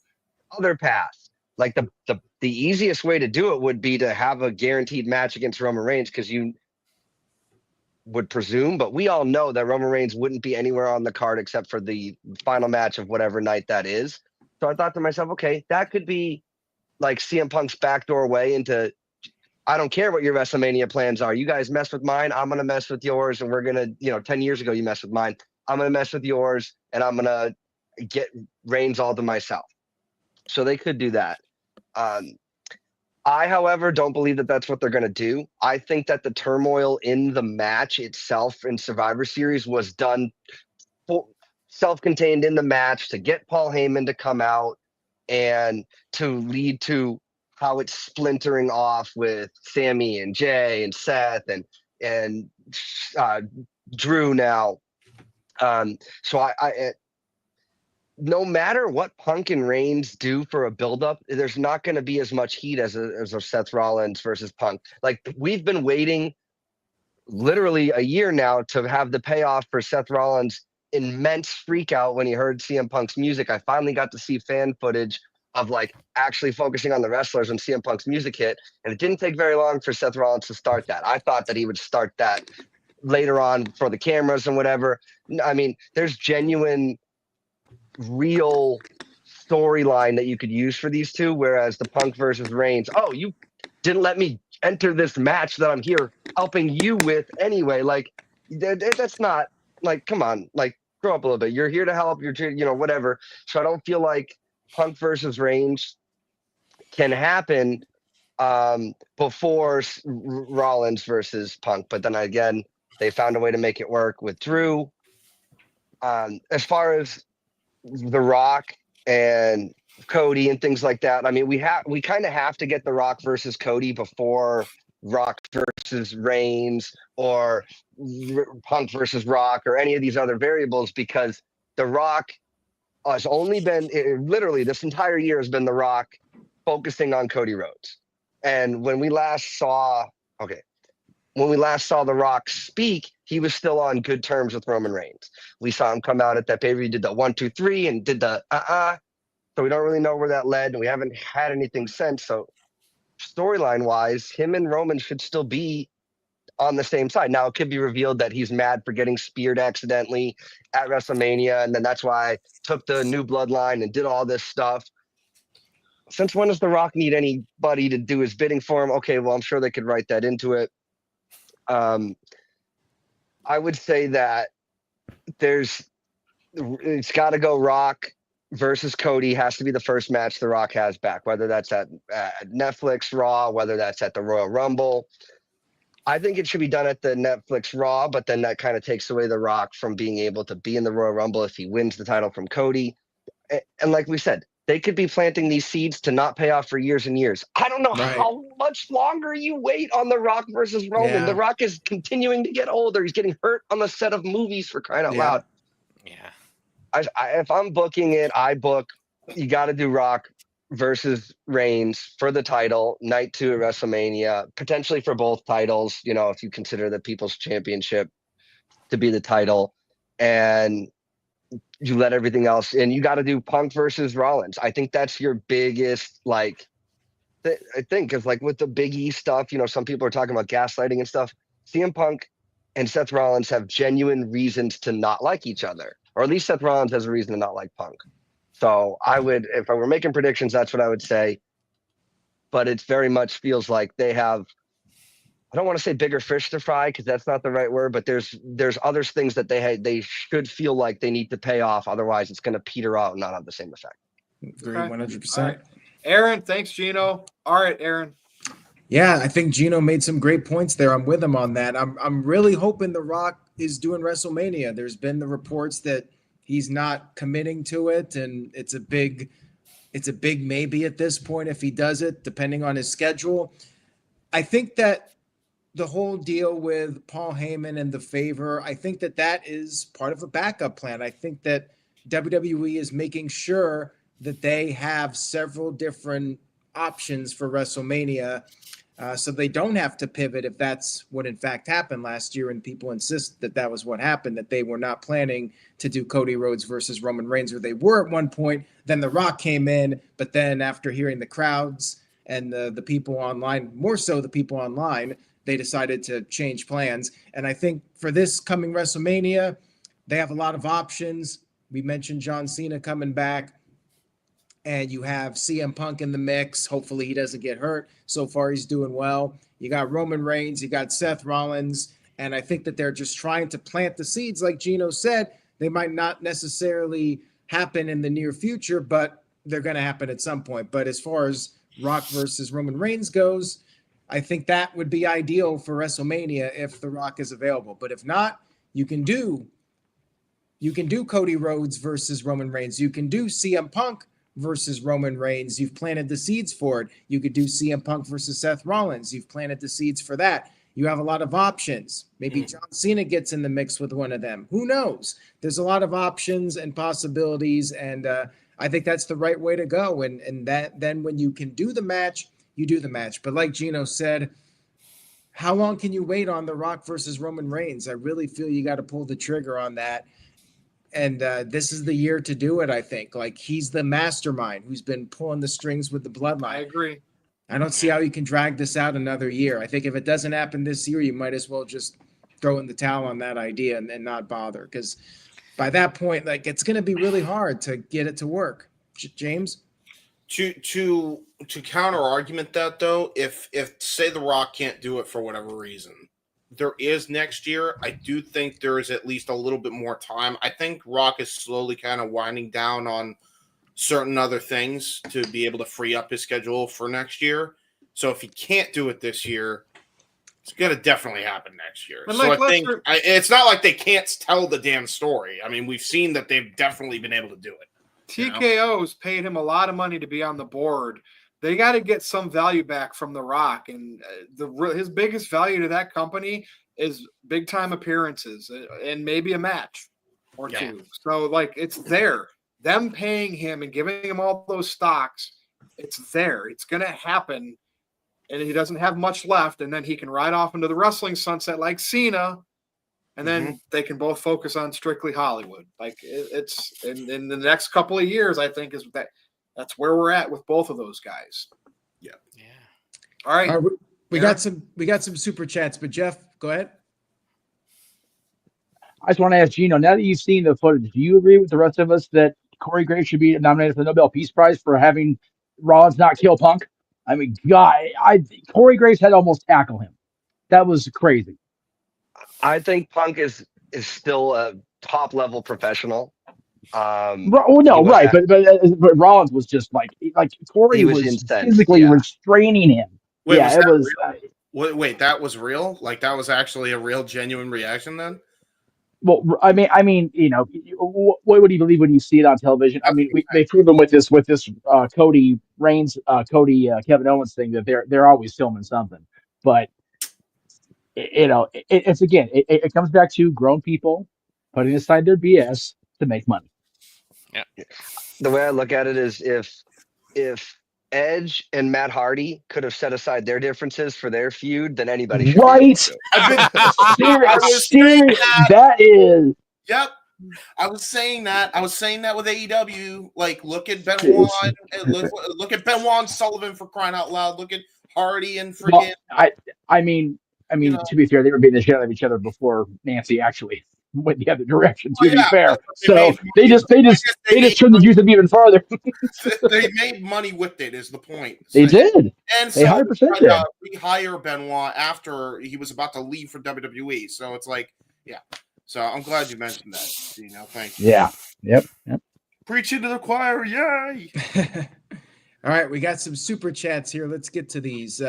other paths. like the easiest way to do it would be to have a guaranteed match against Roman Reigns, because you would presume, but we all know that Roman Reigns wouldn't be anywhere on the card except for the final match of whatever night that is. So I thought to myself, okay, that could be like CM Punk's backdoor way into, I don't care what your WrestleMania plans are. You guys mess with mine, I'm going to mess with yours, and we're going to, 10 years ago you messed with mine, I'm going to mess with yours, and I'm going to get Reigns all to myself. So they could do that. I, however, don't believe that that's what they're going to do. I think that the turmoil in the match itself in Survivor Series was done self-contained in the match to get Paul Heyman to come out and to lead to how it's splintering off with Sammy and Jay and Seth and Drew now. So I no matter what Punk and Reigns do for a buildup, there's not going to be as much heat as a Seth Rollins versus Punk. Like, we've been waiting literally a year now to have the payoff for Seth Rollins' immense freak out when he heard CM Punk's music. I finally got to see fan footage of like actually focusing on the wrestlers when CM Punk's music hit. And it didn't take very long for Seth Rollins to start that. I thought that he would start that later on for the cameras and whatever. I mean, there's genuine, real storyline that you could use for these two, whereas the Punk versus Reigns, oh, you didn't let me enter this match that I'm here helping you with anyway. Like, that's not, like, come on, like, grow up a little bit. You're here to help, whatever. So I don't feel like Punk versus Reigns can happen before Rollins versus Punk. But then again, they found a way to make it work with Drew. As far as The Rock and Cody and things like that, I mean, we kind of have to get The Rock versus Cody before Rock versus Reigns or Punk versus Rock or any of these other variables, because The Rock has only been, literally this entire year has been The Rock focusing on Cody Rhodes. And when we last saw The Rock speak, he was still on good terms with Roman Reigns. We saw him come out at that pay-per-view, did the 1, 2, 3, and did the So we don't really know where that led, and we haven't had anything since. So storyline-wise, him and Roman should still be on the same side. Now, it could be revealed that he's mad for getting speared accidentally at WrestleMania, and then that's why I took the new bloodline and did all this stuff. Since when does The Rock need anybody to do his bidding for him? Okay, well, I'm sure they could write that into it. I would say that it's got to go Rock versus Cody has to be the first match The Rock has back, whether that's at Netflix Raw, whether that's at the Royal Rumble. I think it should be done at the Netflix Raw, but then that kind of takes away The Rock from being able to be in the Royal Rumble if he wins the title from Cody. And like we said, they could be planting these seeds to not pay off for years and years. I don't know how much longer you wait on The Rock versus Roman. Yeah. The Rock is continuing to get older. He's getting hurt on the set of movies, for crying out loud. Yeah. If I'm booking it, you got to do Rock versus Reigns for the title, night 2 at WrestleMania, potentially for both titles, if you consider the People's Championship to be the title. And you let everything else, and you got to do Punk versus Rollins. I think that's your biggest, I think, because like with the Big E stuff, some people are talking about gaslighting and stuff. CM Punk and Seth Rollins have genuine reasons to not like each other, or at least Seth Rollins has a reason to not like Punk. So if I were making predictions, that's what I would say. But it very much feels like they have, I don't want to say bigger fish to fry, because that's not the right word, but there's other things that they should feel like they need to pay off. Otherwise, it's going to peter out and not have the same effect. Agree 100%. Right. Aaron, thanks, Gino. All right, Aaron. Yeah, I think Gino made some great points there. I'm with him on that. I'm really hoping The Rock is doing WrestleMania. There's been the reports that he's not committing to it, and it's a big maybe at this point if he does it, depending on his schedule. I think that the whole deal with Paul Heyman and the favor, I think that is part of a backup plan. I think that WWE is making sure that they have several different options for WrestleMania. so they don't have to pivot if that's what in fact happened last year, and people insist that that was what happened, that they were not planning to do Cody Rhodes versus Roman Reigns, or they were at one point. Then The Rock came in, but then after hearing the crowds and the people online, more so the people online, they decided to change plans. And I think for this coming WrestleMania, they have a lot of options. We mentioned John Cena coming back. And you have CM Punk in the mix. Hopefully he doesn't get hurt. So far, he's doing well. You got Roman Reigns. You got Seth Rollins. And I think that they're just trying to plant the seeds. Like Gino said, they might not necessarily happen in the near future, but they're going to happen at some point. But as far as Rock versus Roman Reigns goes, I think that would be ideal for WrestleMania if The Rock is available. But if not, you can do Cody Rhodes versus Roman Reigns. You can do CM Punk versus Roman Reigns. You've planted the seeds for it. You could do CM Punk versus Seth Rollins. You've planted the seeds for that. You have a lot of options. Maybe John Cena gets in the mix with one of them. Who knows? There's a lot of options and possibilities, and I think that's the right way to go. And that then when you can do the match, you do the match. But like Gino said, how long can you wait on The Rock versus Roman Reigns? I really feel you got to pull the trigger on that. And this is the year to do it, I think. Like, he's the mastermind who's been pulling the strings with the bloodline. I agree. I don't see how you can drag this out another year. I think if it doesn't happen this year, you might as well just throw in the towel on that idea and not bother. Because by that point, like, it's going to be really hard to get it to work. James? To counter argument that, though, if say The Rock can't do it for whatever reason, there is next year. I do think there is at least a little bit more time. I think Rock is slowly kind of winding down on certain other things to be able to free up his schedule for next year. So if he can't do it this year, it's going to definitely happen next year. But so like, I think it's not like they can't tell the damn story. I mean, we've seen that they've definitely been able to do it. TKO's paid him a lot of money to be on the board. They got to get some value back from The Rock, and his biggest value to that company is big time appearances and maybe a match or two. So like, it's there. Them paying him and giving him all those stocks, it's there. It's going to happen, and he doesn't have much left, and then he can ride off into the wrestling sunset like Cena, and then they can both focus on strictly Hollywood. Like, it's in the next couple of years, I think that's where we're at with both of those guys. Yeah. All right. We got some super chats, but Jeff, go ahead. I just want to ask Gino, now that you've seen the footage, do you agree with the rest of us that Corey Graves should be nominated for the Nobel Peace Prize for having Rollins not kill Punk? I mean, God, Corey Graves had to almost tackle him. That was crazy. I think Punk is still a top level professional. But Rollins was just like Corey was physically restraining him. Wait, wait, that was real? Like, that was actually a real, genuine reaction then? Well, I mean, you know, what would you believe when you see it on television? I mean, they prove them with this Cody Reigns, Kevin Owens thing that they're always filming something. But it's again, it comes back to grown people putting aside their BS to make money. Yeah. The way I look at it is if Edge and Matt Hardy could have set aside their differences for their feud, then anybody should. Right. Seriously, that is. Yep. I was saying that with AEW. Like, look at Benoit. Look at Benoit and Sullivan, for crying out loud. Look at Hardy and friggin'. Well, I mean, to be fair, they were beating the shit out of each other before Nancy actually went the other direction. To be fair, so they just turned the juice up even farther. They made money with it. Is the point? They did, and they 100% did. Rehire Benoit after he was about to leave for WWE. So it's like, yeah. So I'm glad you mentioned that. Thank you. Yeah. Yep. Preaching to the choir, yay! All right, we got some super chats here. Let's get to these.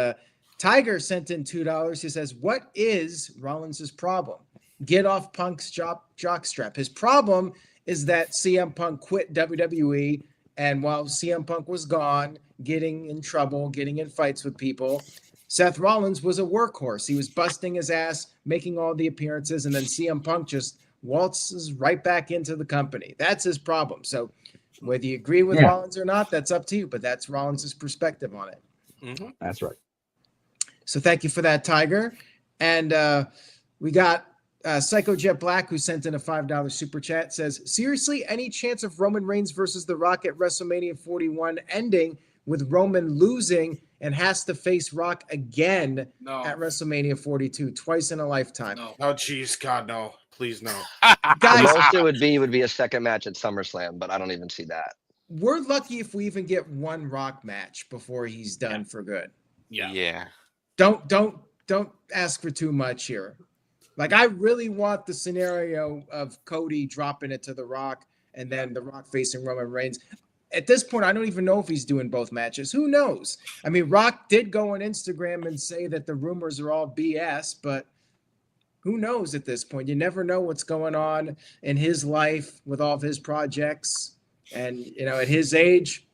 Tiger sent in $2. He says, "What is Rollins' problem? Get off Punk's jockstrap. His problem is that CM Punk quit WWE, and while CM Punk was gone, getting in trouble, getting in fights with people, Seth Rollins was a workhorse. He was busting his ass, making all the appearances, and then CM Punk just waltzes right back into the company. That's his problem. So whether you agree with Rollins or not, that's up to you, but that's Rollins' perspective on it." That's right. So thank you for that, Tiger. And we got Psycho Jet Black, who sent in a $5 super chat, says, seriously, any chance of Roman Reigns versus The Rock at WrestleMania 41 ending with Roman losing and has to face Rock again at WrestleMania 42, twice in a lifetime? No. Oh, geez, God, no. Please, no. Guys, The most it would be a second match at SummerSlam, but I don't even see that. we're lucky if we even get one Rock match before he's done for good. Yeah. Don't ask for too much here. Like, I really want the scenario of Cody dropping it to The Rock and then The Rock facing Roman Reigns. At this point, I don't even know if he's doing both matches. Who knows? I mean, Rock did go on Instagram and say that the rumors are all BS, but who knows at this point? You never know what's going on in his life with all of his projects. And, you know, at his age,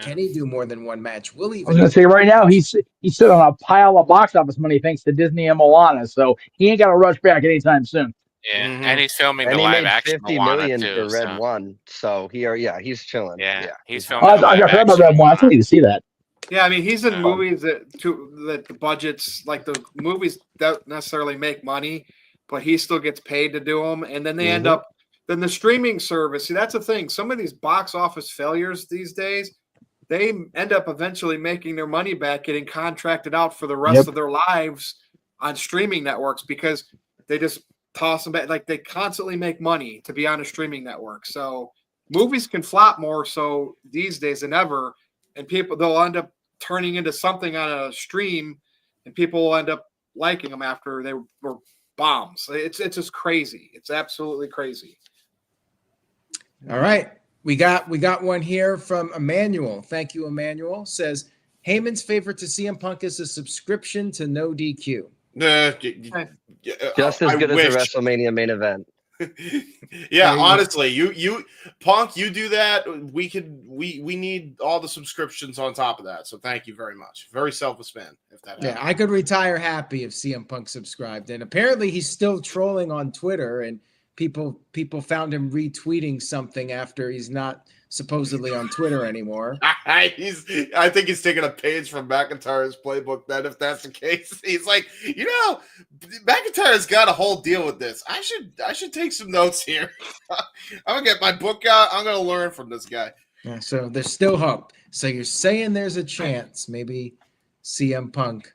can he do more than one match? Will he I was going to say right now, he's sitting on a pile of box office money thanks to Disney and Moana, so he ain't got to rush back anytime soon. Yeah, and he's filming And the he live made action $50 Moana million too. for Red So. One, so he's chilling. Yeah, he's fine. filming. I heard about Red One. I still need to see that. Yeah, I mean, he's in movies that the budgets, like the movies don't necessarily make money, but he still gets paid to do them, and then they end up. Then the streaming service. See, that's the thing. Some of these box office failures these days, they end up eventually making their money back, getting contracted out for the rest of their lives on streaming networks because they just toss them back. Like, they constantly make money to be on a streaming network. So movies can flop more so these days than ever, and they'll end up turning into something on a stream, and people will end up liking them after they were bombs. It's just crazy. It's absolutely crazy. All right. We got one here from Emmanuel. Thank you, Emmanuel. Says, Heyman's favorite to CM Punk is a subscription to NoDQ. Just as good as the WrestleMania main event. Yeah, honestly, you Punk, you do that. We need all the subscriptions on top of that. So thank you very much. Very selfless fan. If that happens. Yeah, I could retire happy if CM Punk subscribed. And apparently he's still trolling on Twitter, and people found him retweeting something after he's not supposedly on Twitter anymore. I think he's taking a page from McIntyre's playbook then, if that's the case. He's like, McIntyre's got a whole deal with this. I should take some notes here. I'm gonna get my book out. I'm gonna learn from this guy. Yeah, so there's still hope. So you're saying there's a chance maybe CM Punk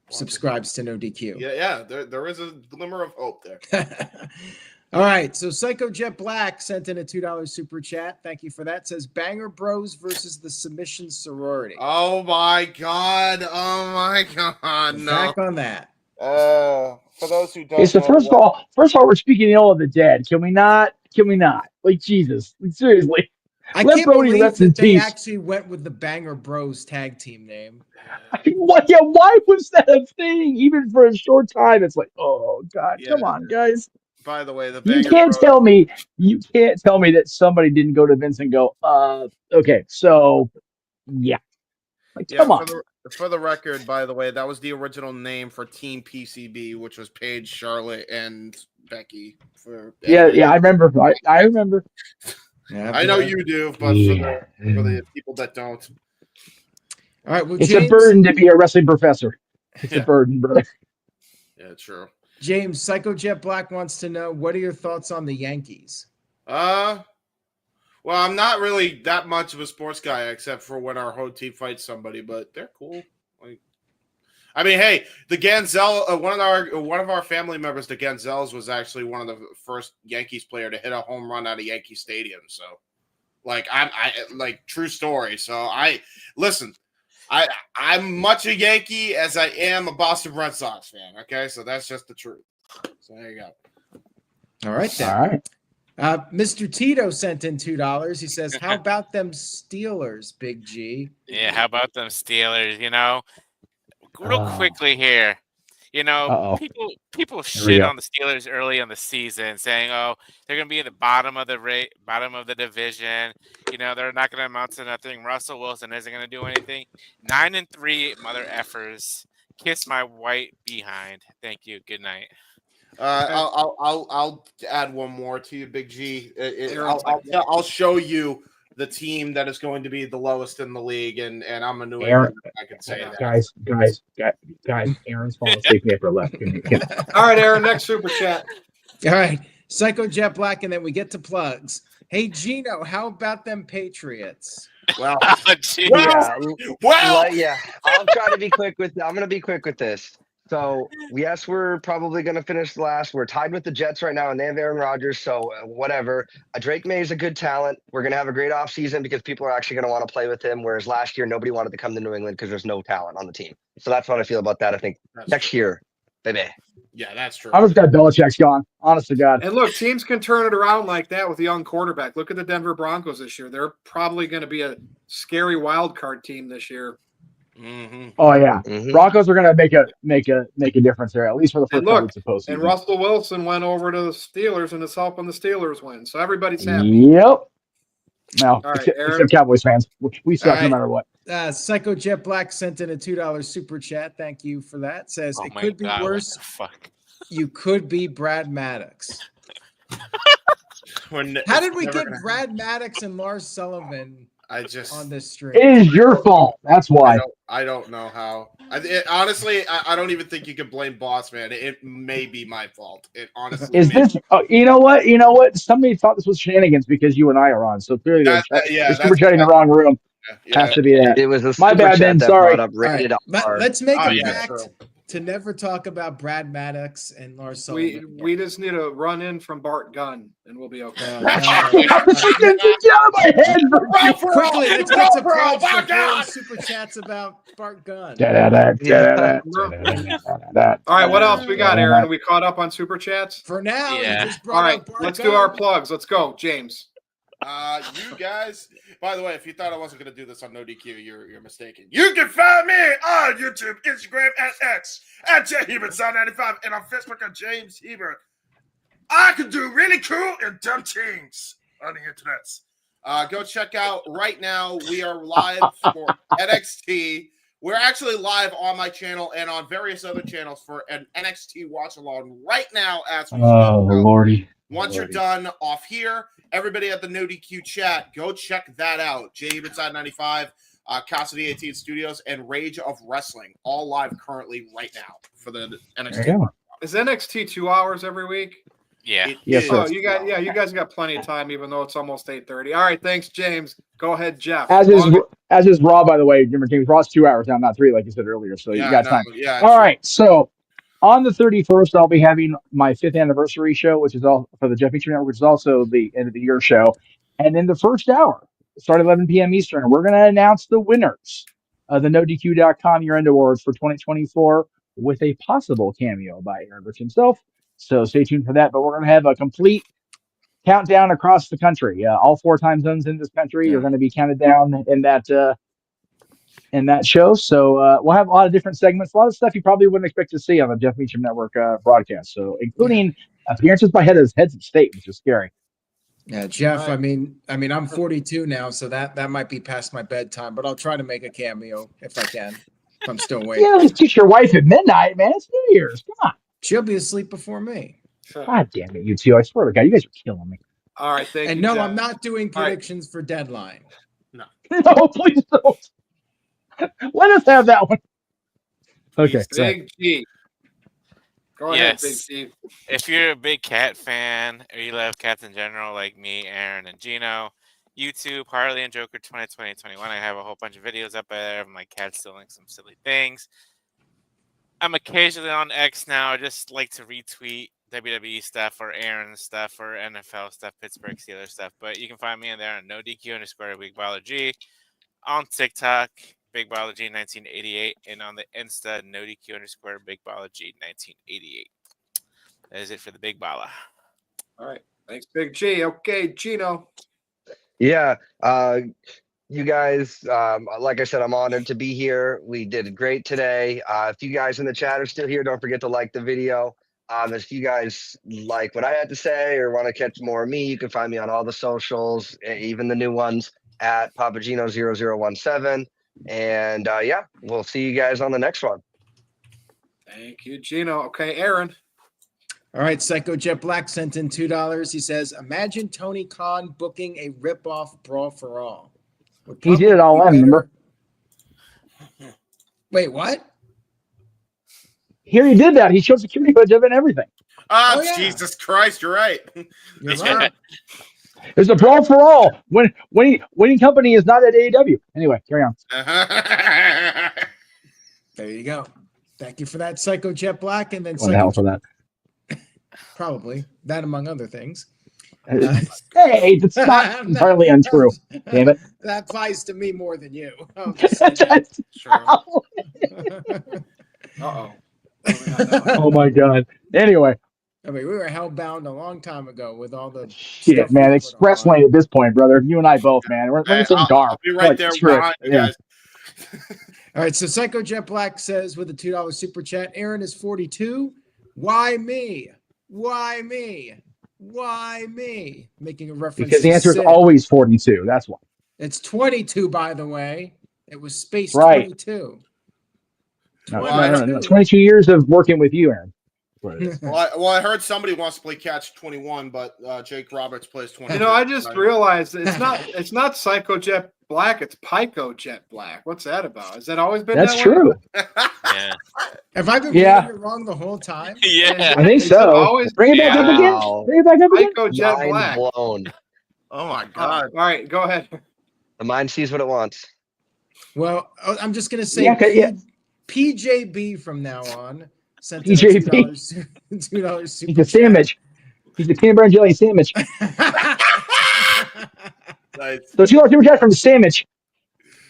subscribes to NoDQ. Yeah, there is a glimmer of hope there. All right, so Psycho Jet Black sent in a $2 super chat. Thank you for that. Says Banger Bros versus the Submission Sorority. Oh my god! No. Back on that. For those who don't. Okay, so first of all, we're speaking ill of the dead. Can we not? Like, Jesus, like, seriously. I Let can't Brody believe rest in that they peace. actually went with the Banger Bros tag team name. Why was that a thing? Even for a short time, it's like, oh god, come on, guys. By the way, You can't tell me that somebody didn't go to Vince and go, okay, so yeah. Like, come on. For the record, by the way, that was the original name for Team PCB, which was Paige, Charlotte, and Becky. Yeah, I remember. I remember. Yeah, I know you do, but for the people that don't. All right, well, it's James, a burden to be a wrestling professor. It's a burden, brother. Yeah, true. James, Psycho Jet Black wants to know, what are your thoughts on the Yankees? Well, I'm not really that much of a sports guy, except for when our whole team fights somebody, but they're cool. I mean, hey, the Ganzel, one of our family members, the Ganzels, was actually one of the first Yankees player to hit a home run at a Yankee Stadium. So, I true story. So I'm much a Yankee as I am a Boston Red Sox fan. Okay, so that's just the truth. So there you go. All right, then. All right. Mr. Tito sent in $2. He says, how about them Steelers, Big G? Yeah, how about them Steelers? Real quickly here. People shit on the Steelers early in the season, saying, "Oh, they're going to be at the bottom of the division. They're not going to amount to nothing. Russell Wilson isn't going to do anything." 9-3, mother effers. Kiss my white behind. Thank you. Good night. I'll add one more to you, Big G. I'll show you the team that is going to be the lowest in the league, and I'm a New Aaron, England. I can say that. Guys, Aaron's falling asleep after left. All right, Aaron, next super chat. All right, Psycho Jet Black, and then we get to plugs. Hey, Gino, how about them Patriots? Well, yeah. I'll try to be quick with. I'm going to be quick with this. So yes, we're probably going to finish last. We're tied with the Jets right now, and they have Aaron Rodgers. So whatever. Drake May is a good talent. We're going to have a great offseason because people are actually going to want to play with him. Whereas last year, nobody wanted to come to New England because there's no talent on the team. So that's what I feel about that. I think next year, baby. Yeah, that's true. I was glad Belichick's gone. Honest to God. And look, teams can turn it around like that with a young quarterback. Look at the Denver Broncos this year. They're probably going to be a scary wild card team this year. Mm-hmm. Oh yeah, Broncos are going to make a difference there, at least for the first couple weeks of postseason. And Russell Wilson went over to the Steelers and is helping the Steelers win, so everybody's happy. Yep. No, right, except Cowboys fans, we suck no matter what. Psycho Jet Black sent in a $2 super chat. Thank you for that. Says it could be worse. You could be Brad Maddox. How did we get Brad Maddox and Lars Sullivan on this stream? It is your fault. That's why. I don't know how. Honestly, I don't even think you can blame Boss Man. It may be my fault. It honestly is this. You know what? Somebody thought this was shenanigans because you and I are on. So clearly, they're super chatting in the wrong room. Has to be that. It was a my bad. Then sorry. Let's make a pact to never talk about Brad Maddox and Lars Sullivan. We just need a run in from Bart Gunn, and we'll be okay. Get out of my head. Quickly, let's get some plugs for super chats about Bart Gunn. All right, what else we got, Aaron? We caught up on super chats? For now, all right, let's do our plugs. Let's go, James. You guys, by the way, if you thought I wasn't going to do this on NoDQ, you're mistaken. You can find me on YouTube, Instagram, and X at JHebert95 and on Facebook at James Hebert. I can do really cool and dumb things on the internet. Go check out right now. We are live for NXT. We're actually live on my channel and on various other channels for an NXT watch along right now as we speak. Oh, Lordy. Once you're done off here, everybody at the NoDQ chat, go check that out. JHebert95, Cassidy 18 Studios, and Rage of Wrestling, all live currently right now for the NXT. Is NXT 2 hours every week? Yeah. Yes. Oh, you guys got plenty of time, even though it's almost 8:30. All right, thanks, James. Go ahead, Jeff. As is Raw, by the way. Remember, James, Raw's 2 hours now, not 3, like you said earlier. So you got time. Yeah, all right. So on the 31st, I'll be having my 5th anniversary show, which is all for the Jeff Meacham Network, which is also the end of the year show. And in the first hour, start at 11 p.m. Eastern, we're going to announce the winners of the NoDQ.com Year End Awards for 2024 with a possible cameo by Aaron Rich himself. So stay tuned for that. But we're going to have a complete countdown across the country. All 4 time zones in this country are going to be counted down in that show. So we'll have a lot of different segments, a lot of stuff you probably wouldn't expect to see on the Jeff Meacham Network broadcast. So including appearances by heads of state, which is scary. Yeah, Jeff. Right. I mean, I'm 42 now, so that might be past my bedtime, but I'll try to make a cameo if I can. If I'm still awake. Yeah, let's teach your wife at midnight, man. It's New Year's. Come on. She'll be asleep before me. God damn it, you two! I swear to God, you guys are killing me. All right, thank you. And no, Jeff. I'm not doing predictions for Deadline. No, please don't. Let us have that one. Okay, Big G. Go ahead, Big G. If you're a big cat fan or you love cats in general, like me, Aaron, and Gino, YouTube, Harley and Joker 2020-21. I have a whole bunch of videos up there of my cat stealing some silly things. I'm occasionally on X now. I just like to retweet WWE stuff or Aaron's stuff or NFL stuff, Pittsburgh Steelers stuff. But you can find me in there on NoDQ_BigBallerG, on TikTok, BigBallerG1988, and on the Insta, NoDQ_BigBallerG1988. That is it for the Big Baller. All right. Thanks, Big G. Okay, Gino. Yeah. You guys, like I said, I'm honored to be here. We did great today. If you guys in the chat are still here, don't forget to like the video. If you guys like what I had to say or want to catch more of me, you can find me on all the socials, even the new ones, at Papagino0017. And we'll see you guys on the next one. Thank you, Gino. Okay, Aaron. All right, Psycho Jet Black sent in $2. He says, imagine Tony Khan booking a rip-off Brawl for All. He did it all in, remember? Wait, what? Here he did that. He showed security footage of it and everything. Oh, yeah. Jesus Christ, you're right. You're right. There's a Brawl for All. Winning company is not at AEW. Anyway, carry on. There you go. Thank you for that, Psycho Jet Black. And then What the hell for that? Probably. That among other things. Hey, that's not entirely untrue. Damn it. That applies to me more than you. Sure. Uh-oh. Oh, my God. Anyway. I mean, we were hellbound a long time ago with all the shit, man. Express lane at this point, brother. You and I both, man. We're in the same car. I'll be right there behind you guys. All right, so Psycho Jet Black says with a $2 super chat, Aaron is 42. Why me? Why me? Why me? Making a reference because the answer is always 42. That's why. It's 22, by the way. It was space right. 22. No. 22 years of working with you, Aaron. Well, I heard somebody wants to play Catch 21, but Jake Roberts plays 20. You know, I just realized it's not Psycho Jet Black, it's Pico Jet Black. What's that about? Has that always been That's that true. way? Yeah. Have I been reading it wrong the whole time? Yeah. I think so. Always, bring it back up again. Bring it back up again. Pico Jet Mind Black. blown. Oh my God. All right, go ahead. The mind sees what it wants. Well, I'm just going to say PJB from now on. Sent PJB. $2 super He's a sandwich. He's a peanut butter and jelly sandwich. Nice. So $2 super chat from the sandwich.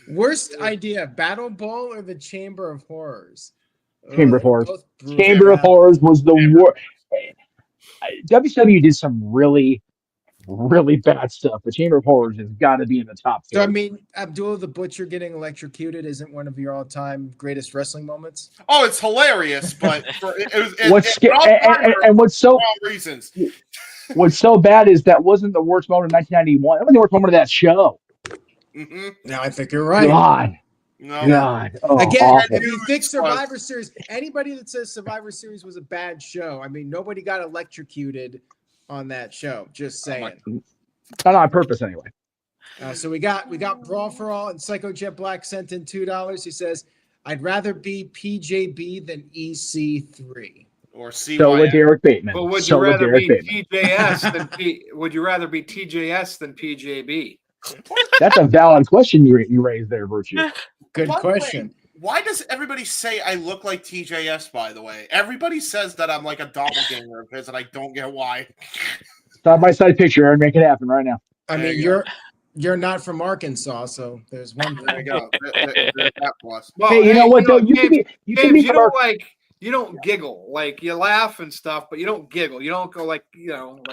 Worst idea, Battle Bowl or the Chamber of Horrors? Chamber of Horrors. Chamber of Horrors was the worst. WCW did some really bad stuff. The Chamber of Horrors has got to be in the top 3. So, I mean, Abdullah the Butcher getting electrocuted isn't one of your all-time greatest wrestling moments? Oh, it's hilarious, but what's so bad is that wasn't the worst moment of 1991. That was the worst moment of that show. Mm-hmm. Now I think you're right. God. Oh, again, awful. if you think Survivor Series, anybody that says Survivor Series was a bad show, I mean, nobody got electrocuted on that show. Just saying. Not on purpose, anyway. So we got Brawl for All, and Psycho Jet Black sent in $2. He says, "I'd rather be PJB than EC3." Or CYF. So would Derek Bateman. But would you rather be TJS than would you rather be TJS than PJB? That's a valid question you raised there, Virtue. Good question. Why does everybody say I look like TJS, by the way? Everybody says that I'm like a doppelganger of his, and I don't get why. Side-by-side picture, Aaron. Make it happen right now. I mean, you're not from Arkansas, so there's one. There you go. There's that plus. Well, hey, you know what, though? You don't giggle. Like, you laugh and stuff, but you don't giggle. You don't go like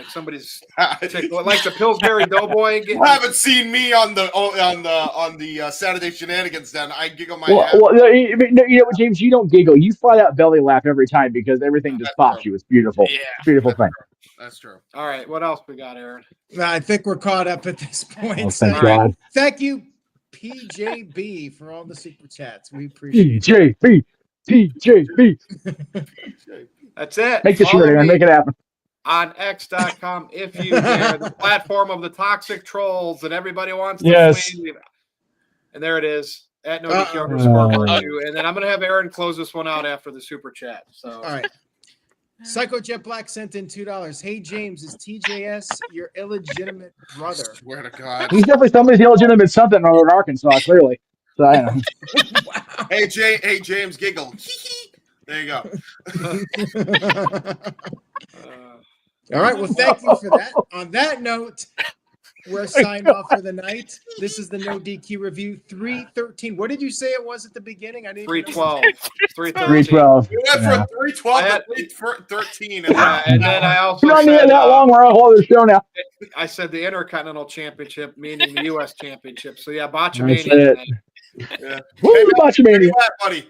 somebody's like the Pillsbury Doughboy. You haven't seen me on the Saturday Shenanigans. Then I giggle my ass. Well, you know what, James? You don't giggle. You fly that belly laugh every time because everything just pops you. It's beautiful. Yeah, beautiful thing. That's true. All right, what else we got, Aaron? I think we're caught up at this point. Oh, thank God. Thank you, PJB, for all the super chats. We appreciate it. PJB. That's it. Make the shirt, Aaron. Make it happen. On X.com, if you dare, the platform of the toxic trolls that everybody wants to flee. And there it is, at NoDQ_Virtue. And then I'm going to have Aaron close this one out after the super chat. So, all right. Psycho Jet Black sent in $2. Hey, James, is TJS your illegitimate brother? I swear to God. He's definitely somebody's illegitimate something in Arkansas, clearly. So I know. Wow. Hey, James, giggle. There you go. All right. Well, thank you for that. On that note, we're signed off for the night. This is the No DQ review 313. What did you say it was at the beginning? I didn't 312. 312. We went from 312 to 313. And then I also said that long. We're on a whole other show now. I said the Intercontinental Championship, meaning the U.S. Championship. So, yeah, Botchamania. Yeah. Woo, Botchamania. Buddy.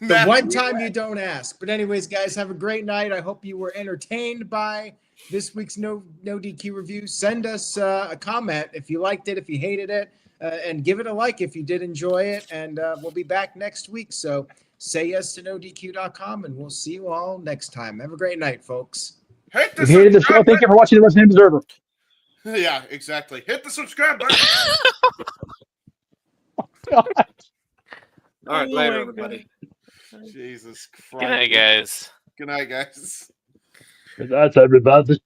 The one time you don't ask. But anyways, guys, have a great night. I hope you were entertained by this week's No DQ review. Send us a comment if you liked it, if you hated it, and give it a like if you did enjoy it. And we'll be back next week. So say yes to NoDQ.com, and we'll see you all next time. Have a great night, folks. Hit the If you hated the show, subscribe thank you button. for watching the Wrestling Observer. Yeah, exactly. Hit the subscribe button. All right, Oh later, my everybody. Jesus Christ. Good night, guys. Good night, guys. That's everybody.